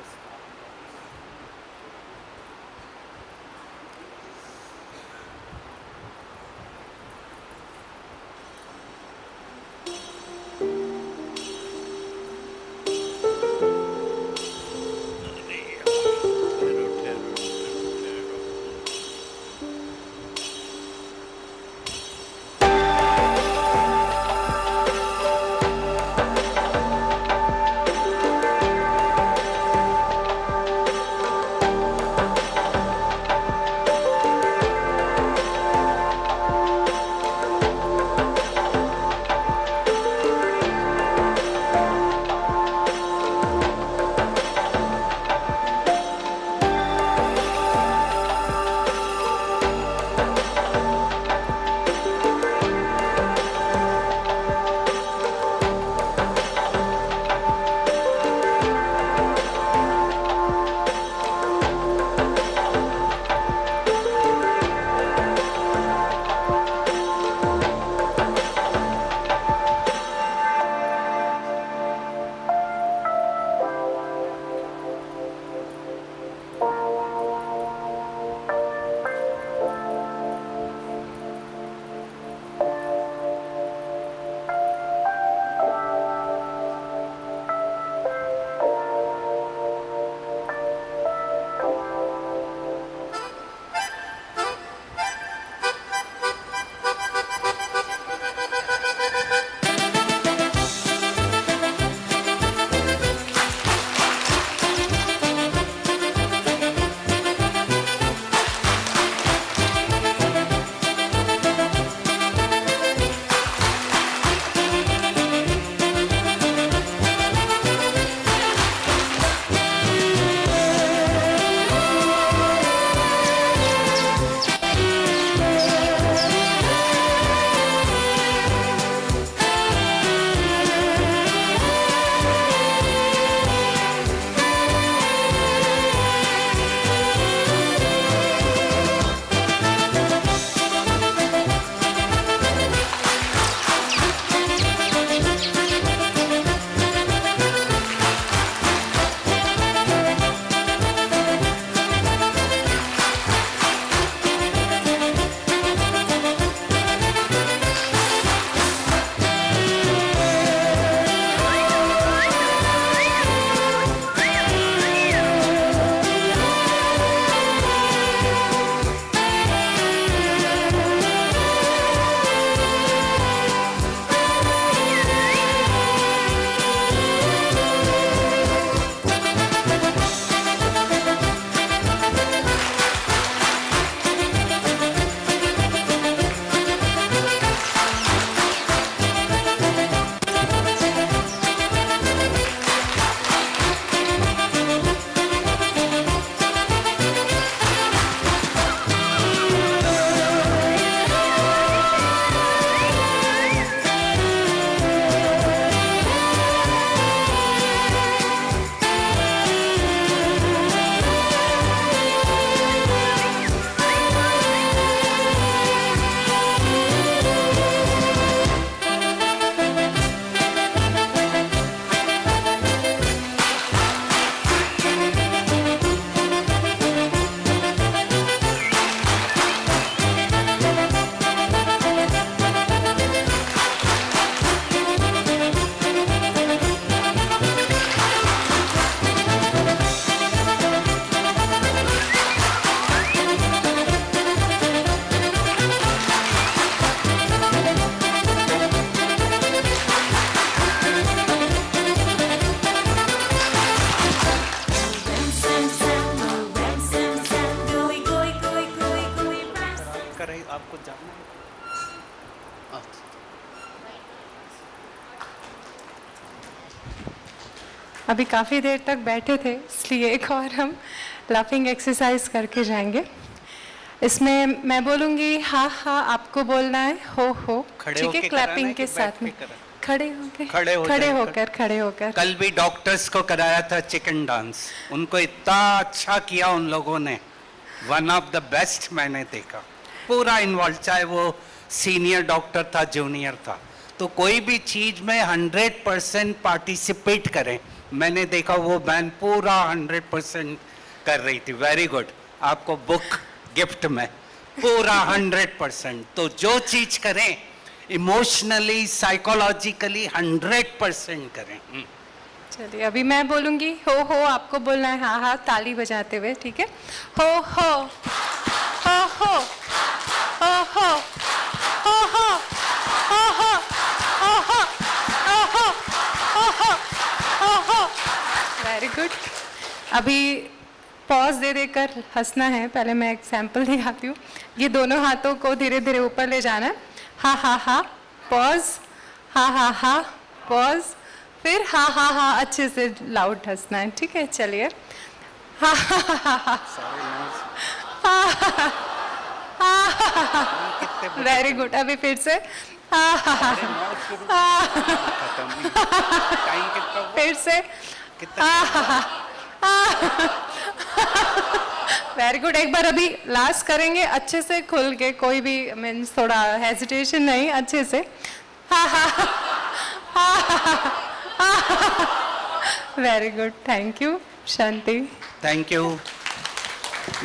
आपको जानना है? अभी काफ़ी देर तक बैठे थे, इसलिए एक और हम लाफिंग एक्सरसाइज करके जाएंगे। इसमें मैं बोलूँगी हा हा, आपको बोलना है हो, खड़े ठीक है, होके क्लैपिंग कराना है के कि साथ में। बैठ के कराना? खड़े होकर। कल भी डॉक्टर्स को कराया था चिकन डांस, उनको इतना अच्छा किया उन लोगों ने, वन ऑफ द बेस्ट मैंने देखा, पूरा इन्वॉल्व, चाहे वो सीनियर डॉक्टर था जूनियर था, तो कोई भी चीज में 100% पार्टिसिपेट करें मैंने देखा वो बहन पूरा 100% कर रही थी। वेरी गुड, आपको बुक गिफ्ट में पूरा 100%। तो जो चीज करें इमोशनली साइकोलॉजिकली 100% करें। चलिए अभी मैं बोलूँगी हो, आपको बोलना है हाँ हाँ ताली बजाते हुए, ठीक है? हो हो हो हो हो हो हो हो हो हो हो हो हो हो हो हो। Very good. अभी पॉज दे देकर हंसना है। पहले मैं एक सैंपल दिखाती हूँ। ये दोनों हाथों को धीरे धीरे ऊपर ले जाना है। हा हा हा पॉज, हा हा हा पॉज, फिर हा हा हा अच्छे से लाउड हंसना है, ठीक है? चलिए हा हा हा हा वेरी गुड। अभी फिर से हा हा हा फिर से वेरी गुड। एक बार अभी लास्ट करेंगे अच्छे से खुल के, कोई भी मीन्स थोड़ा हेजिटेशन नहीं, अच्छे से हा हा very good. Thank you Shanti. Thank you.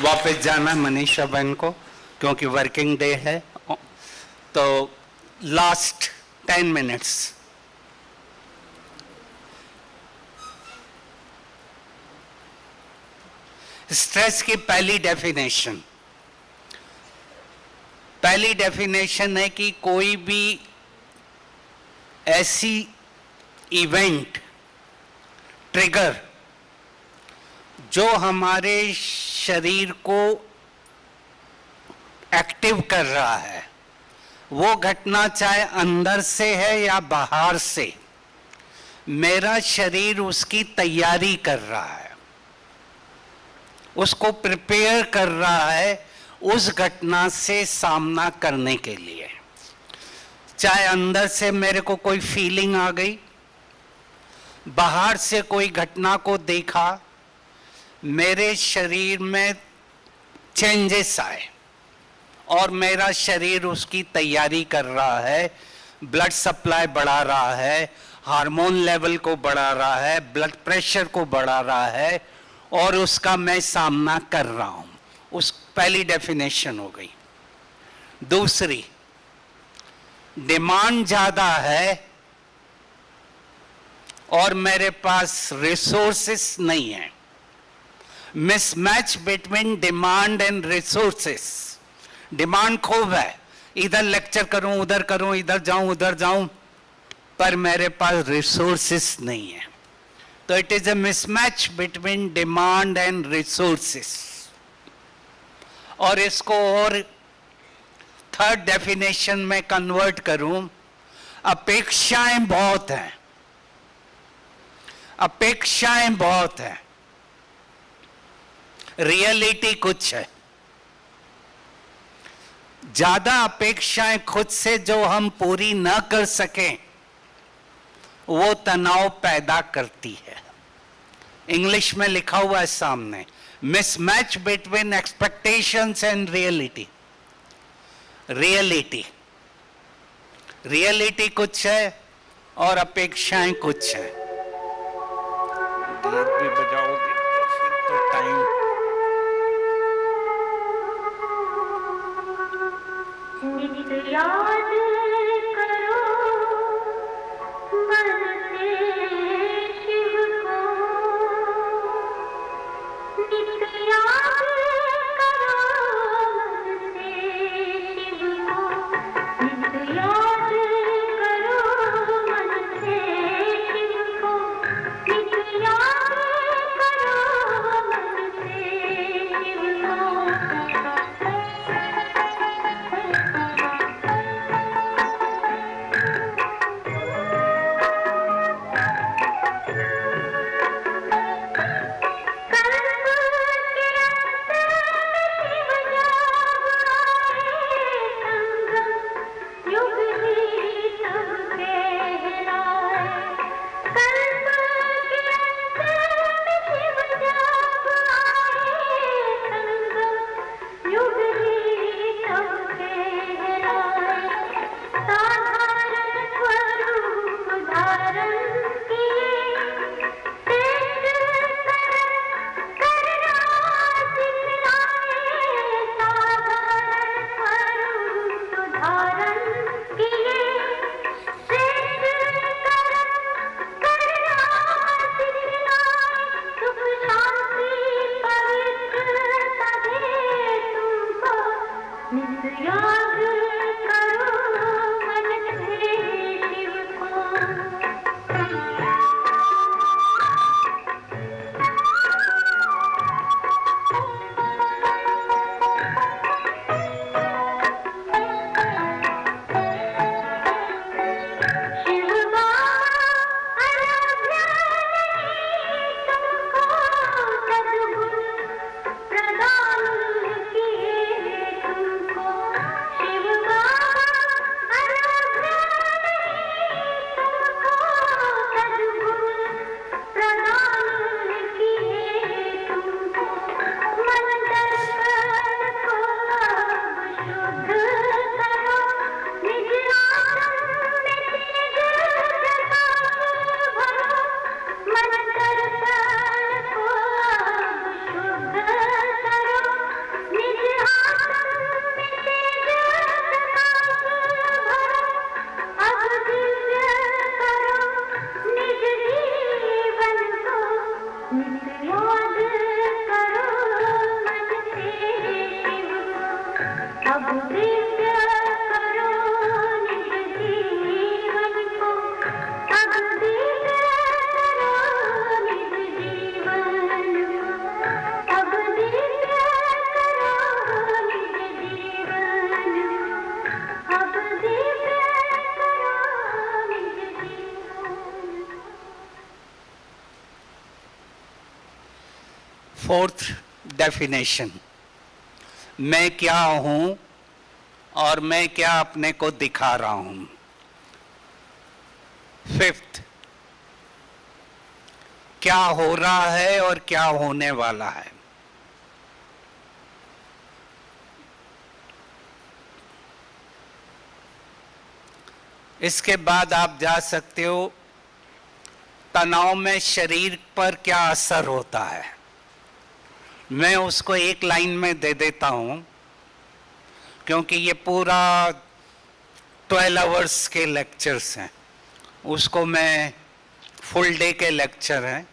वापस जाना मनीषा बहन को क्योंकि वर्किंग डे है। तो लास्ट 10 मिनट्स। स्ट्रेस की पहली डेफिनेशन है कि कोई भी ऐसी इवेंट ट्रिगर जो हमारे शरीर को एक्टिव कर रहा है, वो घटना चाहे अंदर से है या बाहर से, मेरा शरीर उसकी तैयारी कर रहा है, उसको प्रिपेयर कर रहा है उस घटना से सामना करने के लिए। चाहे अंदर से मेरे को कोई फीलिंग आ गई, बाहर से कोई घटना को देखा, मेरे शरीर में चेंजेस आए और मेरा शरीर उसकी तैयारी कर रहा है, ब्लड सप्लाई बढ़ा रहा है, हार्मोन लेवल को बढ़ा रहा है, ब्लड प्रेशर को बढ़ा रहा है और उसका मैं सामना कर रहा हूं। उस पहली डेफिनेशन हो गई। दूसरी, डिमांड ज्यादा है और मेरे पास रिसोर्सेस नहीं है। Mismatch between demand and resources. Demand खूब है, इधर लेक्चर करूं, उधर करूं, इधर जाऊं, उधर जाऊं, पर मेरे पास रिसोर्सेस नहीं है। तो it is a mismatch between demand and resources. और इसको और थर्ड डेफिनेशन में कन्वर्ट करूं, अपेक्षाएं बहुत हैं, अपेक्षाएं बहुत हैं, रियलिटी कुछ है। ज्यादा अपेक्षाएं खुद से जो हम पूरी न कर सकें, वो तनाव पैदा करती है। इंग्लिश में लिखा हुआ है सामने, mismatch between expectations and reality. Reality कुछ है और अपेक्षाएं कुछ है। गीत भी बजाओगे तो फिर तो टाइम। याद करो मन से शिव को, नित याद करो मन से शिव को, नित याद करो मन से शिव को, नित याद करो मन से शिव को। फोर्थ डेफिनेशन, मैं क्या हूं और मैं क्या अपने को दिखा रहा हूं। फिफ्थ, क्या हो रहा है और क्या होने वाला है। इसके बाद आप जा सकते हो तनाव में शरीर पर क्या असर होता है। मैं उसको एक लाइन में दे देता हूं क्योंकि ये पूरा 12 आवर्स के लेक्चर्स हैं, उसको मैं फुल डे के लेक्चर हैं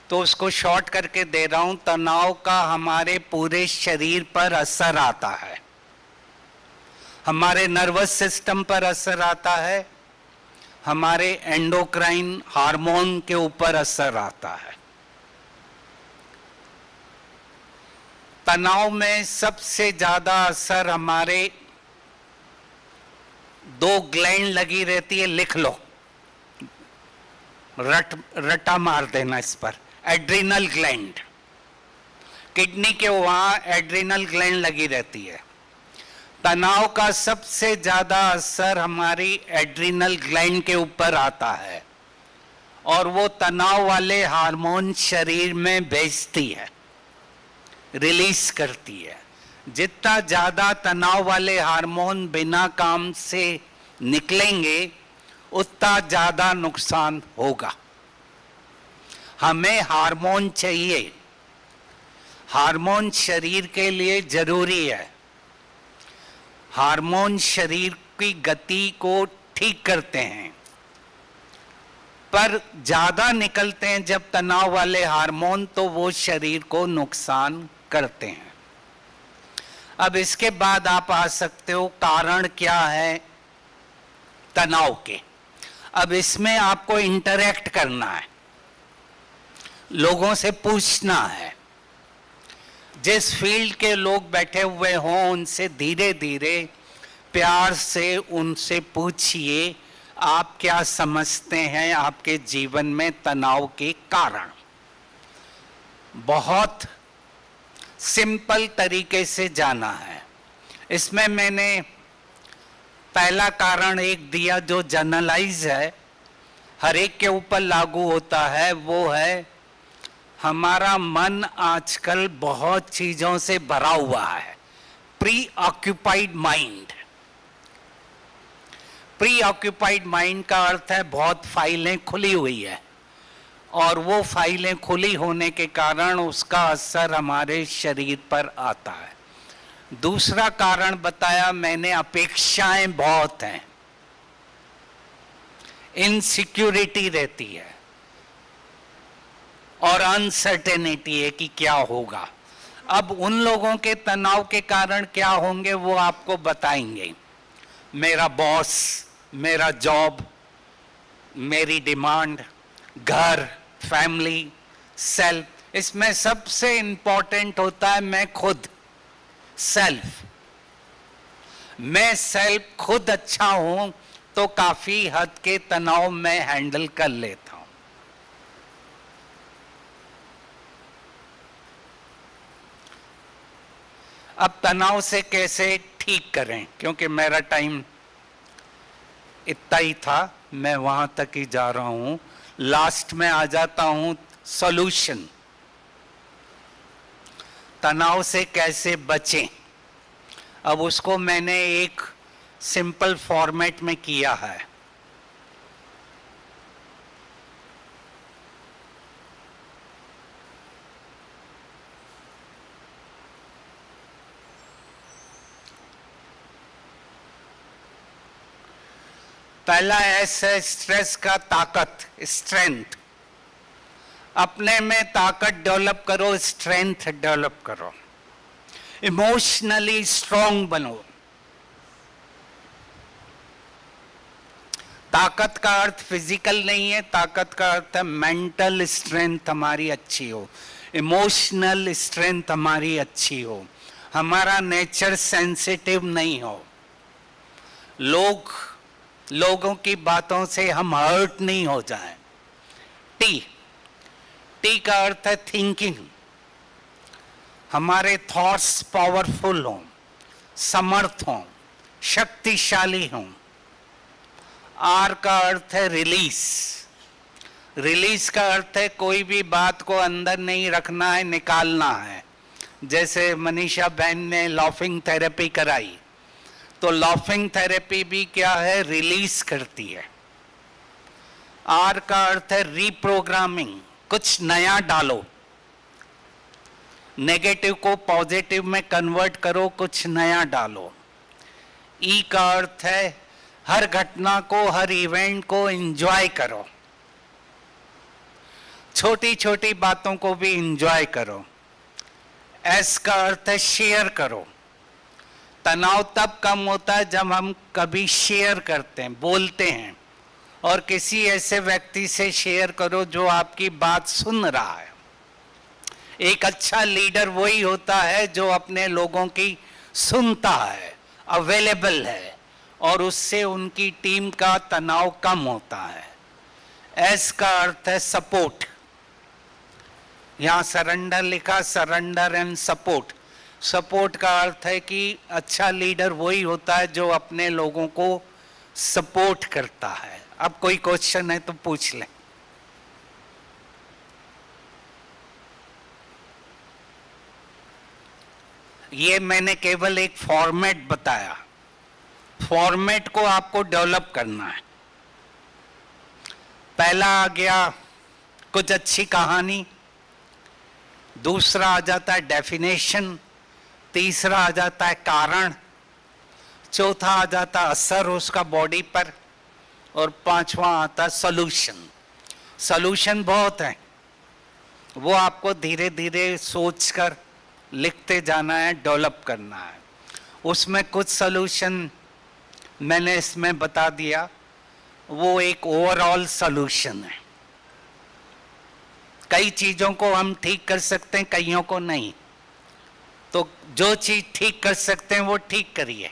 तो उसको शॉर्ट करके दे रहा हूं। तनाव का हमारे पूरे शरीर पर असर आता है, हमारे नर्वस सिस्टम पर असर आता है, हमारे एंडोक्राइन हार्मोन के ऊपर असर आता है। तनाव में सबसे ज्यादा असर हमारे 2 ग्लैंड लगी रहती है, लिख लो, रटा मार देना इस पर। एड्रिनल ग्लैंड, किडनी के वहां एड्रिनल ग्लैंड लगी रहती है। तनाव का सबसे ज्यादा असर हमारी एड्रिनल ग्लैंड के ऊपर आता है और वो तनाव वाले हार्मोन शरीर में भेजती है, रिलीज करती है। जितना ज्यादा तनाव वाले हार्मोन बिना काम से निकलेंगे उतना ज्यादा नुकसान होगा। हमें हार्मोन चाहिए, हार्मोन शरीर के लिए जरूरी है। हार्मोन शरीर की गति को ठीक करते हैं, पर ज्यादा निकलते हैं जब तनाव वाले हार्मोन तो वो शरीर को नुकसान करते हैं। अब इसके बाद आप आ सकते हो कारण क्या है तनाव के। अब इसमें आपको इंटरैक्ट करना है, लोगों से पूछना है। जिस फील्ड के लोग बैठे हुए हों उनसे धीरे धीरे प्यार से उनसे पूछिए आप क्या समझते हैं आपके जीवन में तनाव के कारण। बहुत सिंपल तरीके से जाना है। इसमें मैंने पहला कारण एक दिया जो जनरलाइज है, हर एक के ऊपर लागू होता है, वो है हमारा मन आजकल बहुत चीजों से भरा हुआ है। Pre occupied mind. Pre occupied mind का अर्थ है बहुत फाइलें खुली हुई है और वो फाइलें खुली होने के कारण उसका असर हमारे शरीर पर आता है। दूसरा कारण बताया मैंने, अपेक्षाएं बहुत हैं, इनसिक्योरिटी रहती है और अनसर्टेनिटी है कि क्या होगा। अब उन लोगों के तनाव के कारण क्या होंगे वो आपको बताएंगे। मेरा बॉस, मेरा जॉब, मेरी डिमांड, घर, फैमिली, सेल्फ। इसमें सबसे इंपॉर्टेंट होता है मैं खुद, सेल्फ। मैं सेल्फ खुद अच्छा हूं तो काफी हद के तनाव में हैंडल कर लेता हूं। अब तनाव से कैसे ठीक करें, क्योंकि मेरा टाइम इतना ही था, मैं वहां तक ही जा रहा हूं। लास्ट में आ जाता हूं सॉल्यूशन, तनाव से कैसे बचें। अब उसको मैंने एक सिंपल फॉर्मेट में किया है। पहला एस है स्ट्रेस का ताकत, स्ट्रेंथ। अपने में ताकत डेवलप करो, स्ट्रेंथ डेवलप करो, इमोशनली स्ट्रांग बनो। ताकत का अर्थ फिजिकल नहीं है, ताकत का अर्थ है मेंटल स्ट्रेंथ हमारी अच्छी हो, इमोशनल स्ट्रेंथ हमारी अच्छी हो, हमारा नेचर सेंसिटिव नहीं हो, लोगों की बातों से हम हर्ट नहीं हो जाएं। टी का अर्थ है थिंकिंग, हमारे थॉट्स पावरफुल हों, समर्थ हों, शक्तिशाली हों। आर का अर्थ है रिलीज। रिलीज का अर्थ है कोई भी बात को अंदर नहीं रखना है, निकालना है। जैसे मनीषा बहन ने लॉफिंग थेरेपी कराई, तो लॉफिंग थेरेपी भी क्या है, रिलीज करती है। आर का अर्थ है रीप्रोग्रामिंग, कुछ नया डालो, नेगेटिव को पॉजिटिव में कन्वर्ट करो, कुछ नया डालो। ई का अर्थ है हर घटना को, हर इवेंट को एंजॉय करो, छोटी छोटी बातों को भी एंजॉय करो। एस का अर्थ है शेयर करो। तनाव तब कम होता है जब हम कभी शेयर करते हैं, बोलते हैं, और किसी ऐसे व्यक्ति से शेयर करो जो आपकी बात सुन रहा है। एक अच्छा लीडर वही होता है जो अपने लोगों की सुनता है, अवेलेबल है, और उससे उनकी टीम का तनाव कम होता है। एस का अर्थ है सपोर्ट। यहाँ सरेंडर लिखा, सरेंडर एंड सपोर्ट। सपोर्ट का अर्थ है कि अच्छा लीडर वही होता है जो अपने लोगों को सपोर्ट करता है। अब कोई क्वेश्चन है तो पूछ लें। ये मैंने केवल एक फॉर्मेट बताया, फॉर्मेट को आपको डेवलप करना है। पहला आ गया कुछ अच्छी कहानी, दूसरा आ जाता है डेफिनेशन, तीसरा आ जाता है कारण, चौथा आ जाता है असर उसका बॉडी पर, और पांचवा आता है सॉल्यूशन। सॉल्यूशन बहुत है, वो आपको धीरे धीरे सोचकर लिखते जाना है, डेवलप करना है। उसमें कुछ सॉल्यूशन मैंने इसमें बता दिया, वो एक ओवरऑल सॉल्यूशन है। कई चीजों को हम ठीक कर सकते हैं, कईयों को नहीं। तो जो चीज ठीक कर सकते हैं वो ठीक करिए,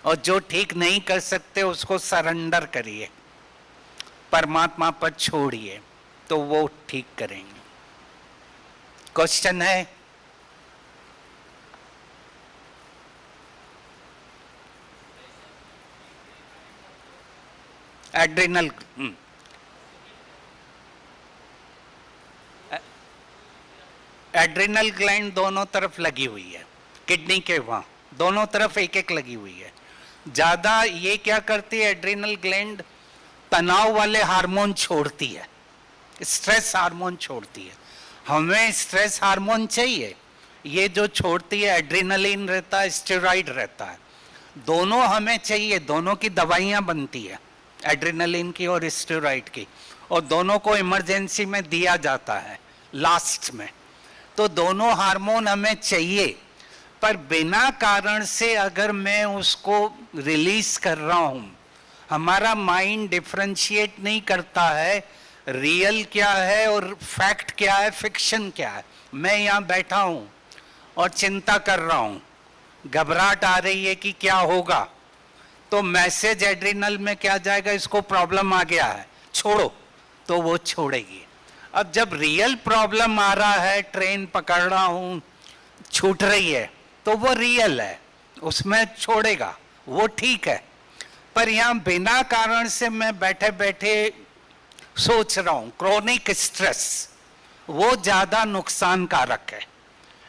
और जो ठीक नहीं कर सकते उसको सरेंडर करिए, परमात्मा पर छोड़िए, तो वो ठीक करेंगे। क्वेश्चन है? एड्रिनल एड्रिनल ग्लैंड दोनों तरफ लगी हुई है, किडनी के वहां दोनों तरफ एक एक लगी हुई है। ज्यादा ये क्या करती है एड्रिनल ग्लैंड, तनाव वाले हार्मोन छोड़ती है, स्ट्रेस हार्मोन छोड़ती है। हमें स्ट्रेस हार्मोन चाहिए, ये जो छोड़ती है एड्रिनलिन रहता है, स्टेरॉइड रहता है, दोनों हमें चाहिए। दोनों की दवाइयां बनती है, एड्रिनलिन की और स्टेरॉइड की, और दोनों को इमरजेंसी में दिया जाता है लास्ट में। तो दोनों हार्मोन हमें चाहिए, पर बिना कारण से अगर मैं उसको रिलीज कर रहा हूं, हमारा माइंड डिफरेंशिएट नहीं करता है रियल क्या है और फैक्ट क्या है, फिक्शन क्या है। मैं यहाँ बैठा हूं और चिंता कर रहा हूं, घबराहट आ रही है कि क्या होगा, तो मैसेज एड्रिनल में क्या जाएगा, इसको प्रॉब्लम आ गया है, छोड़ो, तो वो छोड़ेगी। अब जब रियल प्रॉब्लम आ रहा है, ट्रेन पकड़ रहा हूं, छूट रही है, तो वो रियल है, उसमें छोड़ेगा, वो ठीक है। पर यहाँ बिना कारण से मैं बैठे बैठे सोच रहा हूं, क्रोनिक स्ट्रेस, वो ज्यादा नुकसान कारक है।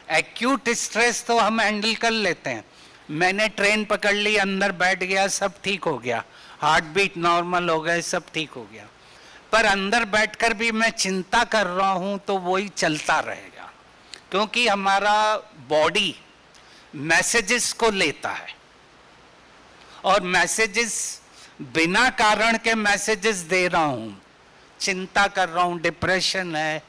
एक्यूट स्ट्रेस तो हम हैंडल कर लेते हैं, मैंने ट्रेन पकड़ ली, अंदर बैठ गया, सब ठीक हो गया, हार्ट बीट नॉर्मल हो गए, सब ठीक हो गया। पर अंदर बैठकर भी मैं चिंता कर रहा हूं तो वही चलता रहेगा, क्योंकि हमारा बॉडी मैसेजेस को लेता है, और मैसेजेस बिना कारण के मैसेजेस दे रहा हूं, चिंता कर रहा हूं, डिप्रेशन है,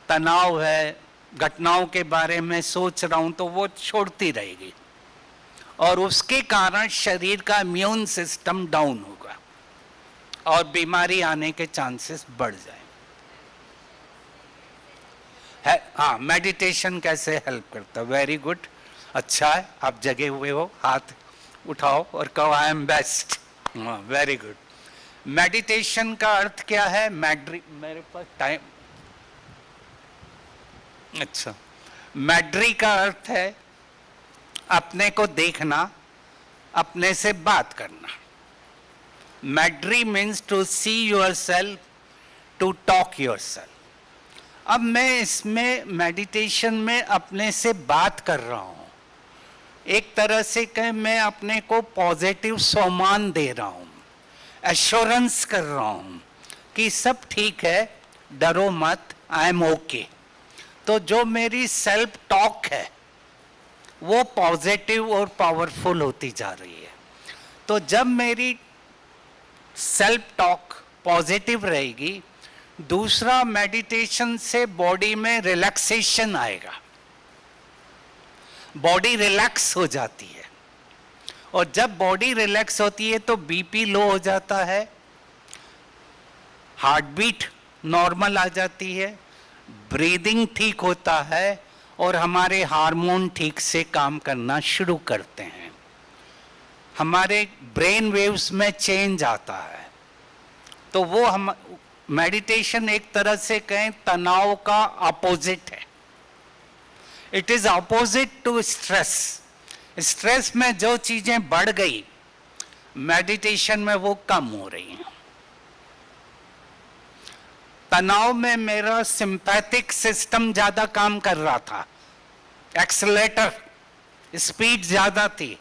तनाव है, घटनाओं के बारे में सोच रहा हूं, तो वो छोड़ती रहेगी, और उसके कारण शरीर का इम्यून सिस्टम डाउन होगा और बीमारी आने के चांसेस बढ़ जाएंगे। हाँ, मेडिटेशन कैसे हेल्प करता है? वेरी गुड, अच्छा है, आप जगे हुए हो, हाथ उठाओ और कहो I am best. Very good. Meditation का अर्थ क्या है? मेरे पास टाइम, अच्छा, मैड्री का अर्थ है अपने को देखना, अपने से बात करना। मैड्री means to see yourself, to talk yourself. अब मैं इसमें मेडिटेशन में अपने से बात कर रहा हूं। एक तरह से कहें, मैं अपने को पॉजिटिव सम्मान दे रहा हूं, एश्योरेंस कर रहा हूं कि सब ठीक है, डरो मत, आई एम ओके। तो जो मेरी सेल्फ टॉक है वो पॉजिटिव और पावरफुल होती जा रही है। तो जब मेरी सेल्फ टॉक पॉजिटिव रहेगी, दूसरा मेडिटेशन से बॉडी में रिलैक्सेशन आएगा, बॉडी रिलैक्स हो जाती है। और जब बॉडी रिलैक्स होती है तो बीपी लो हो जाता है, हार्ट बीट नॉर्मल आ जाती है, ब्रीदिंग ठीक होता है और हमारे हार्मोन ठीक से काम करना शुरू करते हैं। हमारे ब्रेन वेव्स में चेंज आता है। तो वो हम मेडिटेशन एक तरह से कहें तनाव का अपोजिट है। It is opposite to stress. Stress में जो चीजें बढ़ गई, मेडिटेशन में वो कम हो रही हैं। तनाव में मेरा सिंपैथिक सिस्टम ज्यादा काम कर रहा था, एक्सेलेरेटर स्पीड ज्यादा थी।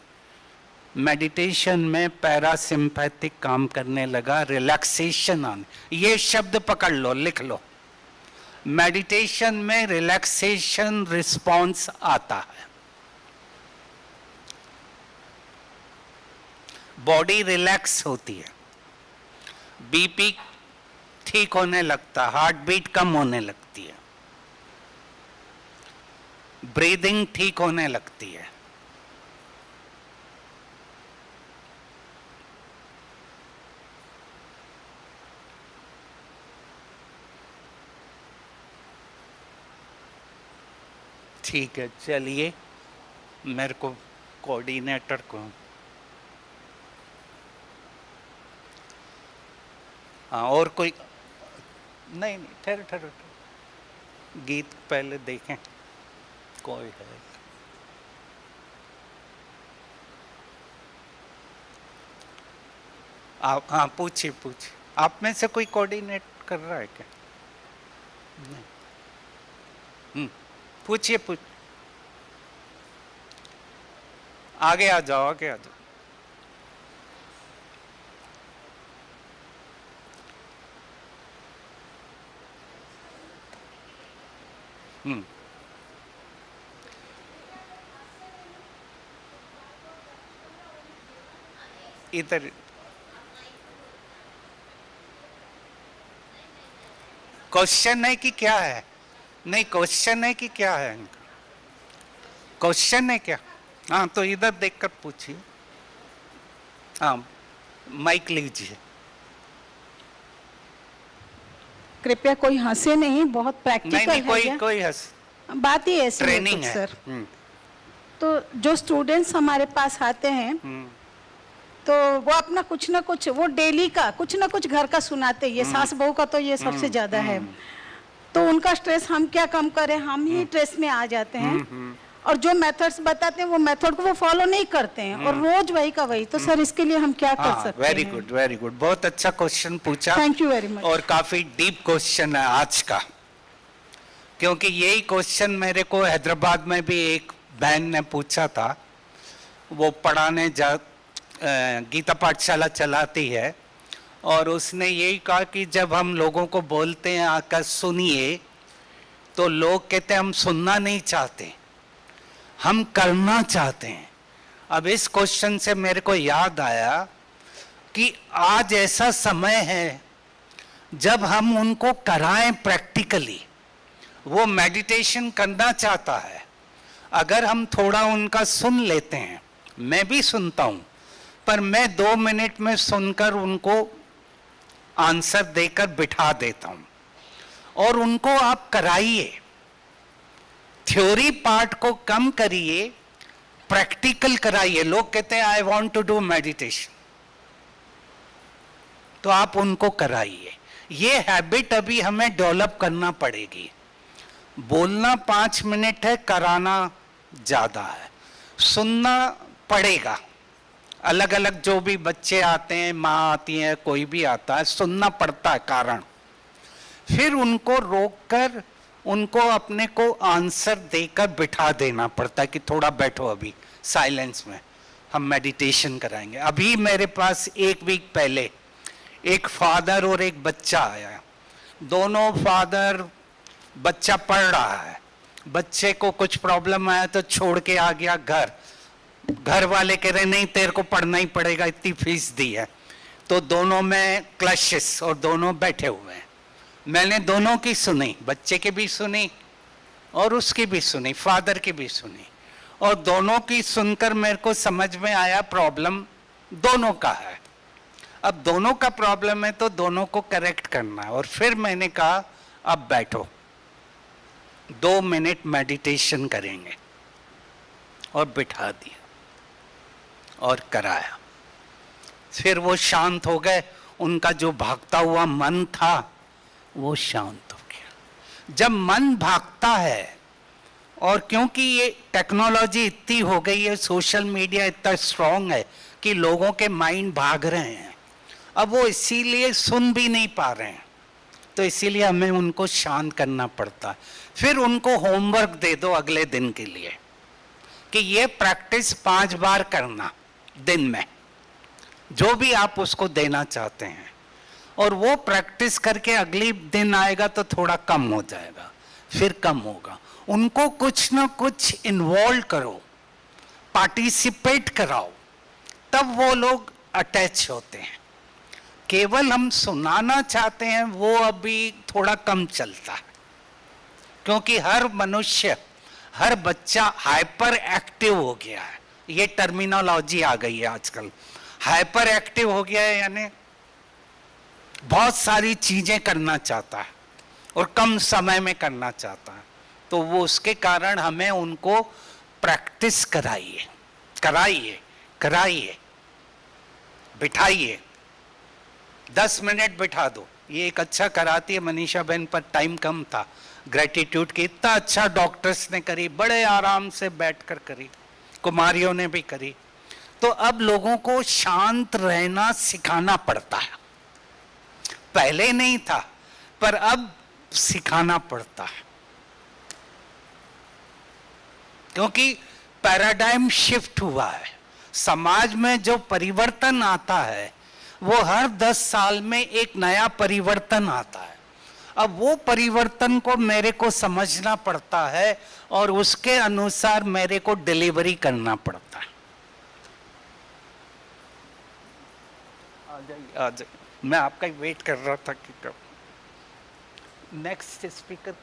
मेडिटेशन में पैरासिम्पैथिक काम करने लगा, रिलैक्सेशन आने। ये शब्द पकड़ लो, लिख लो। मेडिटेशन में रिलैक्सेशन रिस्पॉन्स आता है, बॉडी रिलैक्स होती है, बीपी ठीक होने लगता, हार्ट बीट कम होने लगती है, ब्रीदिंग ठीक होने लगती है। ठीक है, चलिए मेरे को कोऑर्डिनेटर को, हाँ और कोई नहीं, ठहरो ठहरो, गीत पहले देखें कोई है। आप हाँ पूछिए पूछिए, आप में से कोई कोऑर्डिनेट कर रहा है क्या? नहीं। पूछिए पूछ, आगे आ जाओ, आगे आ जाओ। इधर क्वेश्चन है कि क्या है? नहीं, क्वेश्चन है कि क्या है इनका? क्वेश्चन है क्या? हाँ तो इधर देखकर पूछिए। हाँ माइक लीजिए। कृपया कोई हंसे नहीं, बहुत प्रैक्टिकल नहीं नहीं, है कोई क्या? कोई हंस, बात ही ऐसी है ट्रेनिंग कुछ, है। सर। तो जो स्टूडेंट्स हमारे पास आते हैं तो वो अपना कुछ ना कुछ, वो डेली का कुछ ना कुछ घर का सुनाते हैं। ये सास बहू का तो ये सबसे ज्यादा है। तो उनका स्ट्रेस हम क्या कम करें, हम ही स्ट्रेस में आ जाते हैं। और जो मेथड्स बताते हैं वो मेथड को वो फॉलो नहीं करते हैं और रोज वही का वही। तो सर इसके लिए हम क्या कर सकते हैं? वेरी गुड वेरी गुड, बहुत अच्छा क्वेश्चन पूछा। Thank you very much. और काफी डीप क्वेश्चन है आज का, क्योंकि यही क्वेश्चन मेरे को हैदराबाद में भी एक बहन ने पूछा था। वो पढ़ाने गीता पाठशाला चलाती है और उसने यही कहा कि जब हम लोगों को बोलते हैं आकर सुनिए, तो लोग कहते हैं हम सुनना नहीं चाहते, हम करना चाहते हैं। अब इस क्वेश्चन से मेरे को याद आया कि आज ऐसा समय है जब हम उनको कराएं प्रैक्टिकली। वो मेडिटेशन करना चाहता है, अगर हम थोड़ा उनका सुन लेते हैं, मैं भी सुनता हूं, पर मैं 2 मिनट में सुनकर उनको आंसर देकर बिठा देता हूं। और उनको आप कराइए, थ्योरी पार्ट को कम करिए, प्रैक्टिकल कराइए। लोग कहते हैं I want to do meditation, तो आप उनको कराइए। ये हैबिट अभी हमें डेवलप करना पड़ेगी। बोलना 5 मिनट है, कराना ज्यादा है। सुनना पड़ेगा। अलग अलग जो भी बच्चे आते हैं, माँ आती है, कोई भी आता है, सुनना पड़ता है कारण। फिर उनको रोककर उनको अपने को आंसर देकर बिठा देना पड़ता है कि थोड़ा बैठो, अभी साइलेंस में हम मेडिटेशन कराएंगे। अभी मेरे पास 1 वीक पहले एक फादर और एक बच्चा आया। दोनों फादर, बच्चा पढ़ रहा है, बच्चे को कुछ प्रॉब्लम आया तो छोड़ के आ गया घर। घर वाले कह रहे नहीं तेरे को पढ़ना ही पड़ेगा, इतनी फीस दी है। तो दोनों में क्लैशेस और दोनों बैठे हुए हैं। मैंने दोनों की सुनी, बच्चे की भी सुनी और उसकी भी सुनी, फादर की भी सुनी, और दोनों की सुनकर मेरे को समझ में आया प्रॉब्लम दोनों का है। अब दोनों का प्रॉब्लम है तो दोनों को करेक्ट करना है। और फिर मैंने कहा अब बैठो, 2 मिनट मेडिटेशन करेंगे, और बिठा दिया और कराया। फिर वो शांत हो गए, उनका जो भागता हुआ मन था वो शांत हो गया। जब मन भागता है, और क्योंकि ये टेक्नोलॉजी इतनी हो गई है, सोशल मीडिया इतना स्ट्रांग है कि लोगों के माइंड भाग रहे हैं, अब वो इसीलिए सुन भी नहीं पा रहे हैं। तो इसीलिए हमें उनको शांत करना पड़ता है। फिर उनको होमवर्क दे दो अगले दिन के लिए कि ये प्रैक्टिस 5 बार करना दिन में, जो भी आप उसको देना चाहते हैं। और वो प्रैक्टिस करके अगली दिन आएगा तो थोड़ा कम हो जाएगा, फिर कम होगा। उनको कुछ ना कुछ इन्वॉल्व करो, पार्टिसिपेट कराओ, तब वो लोग अटैच होते हैं। केवल हम सुनाना चाहते हैं, वो अभी थोड़ा कम चलता है, क्योंकि हर मनुष्य, हर बच्चा हाइपर एक्टिव हो गया है। ये टर्मिनोलॉजी आ गई है आजकल। हाइपर एक्टिव हो गया है यानी बहुत सारी चीजें करना चाहता है और कम समय में करना चाहता है। तो वो उसके कारण हमें उनको प्रैक्टिस कराइए, कराइए, कराइए, बिठाइए। 10 मिनट बिठा दो। ये एक अच्छा कराती है मनीषा बहन, पर टाइम कम था। ग्रेटिट्यूड की इतना अच्छा डॉक्टर्स ने करी, बड़े आराम से बैठकर करी, कुमारियों ने भी करी। तो अब लोगों को शांत रहना सिखाना पड़ता है। पहले नहीं था, पर अब सिखाना पड़ता है, क्योंकि पैराडाइम शिफ्ट हुआ है। समाज में जो परिवर्तन आता है वो हर 10 साल में एक नया परिवर्तन आता है। अब वो परिवर्तन को मेरे को समझना पड़ता है और उसके अनुसार मेरे को डिलीवरी करना पड़ता है। आ जाइए, आ जाइए। मैं आपका ही वेट कर रहा था कि कब नेक्स्ट स्पीकर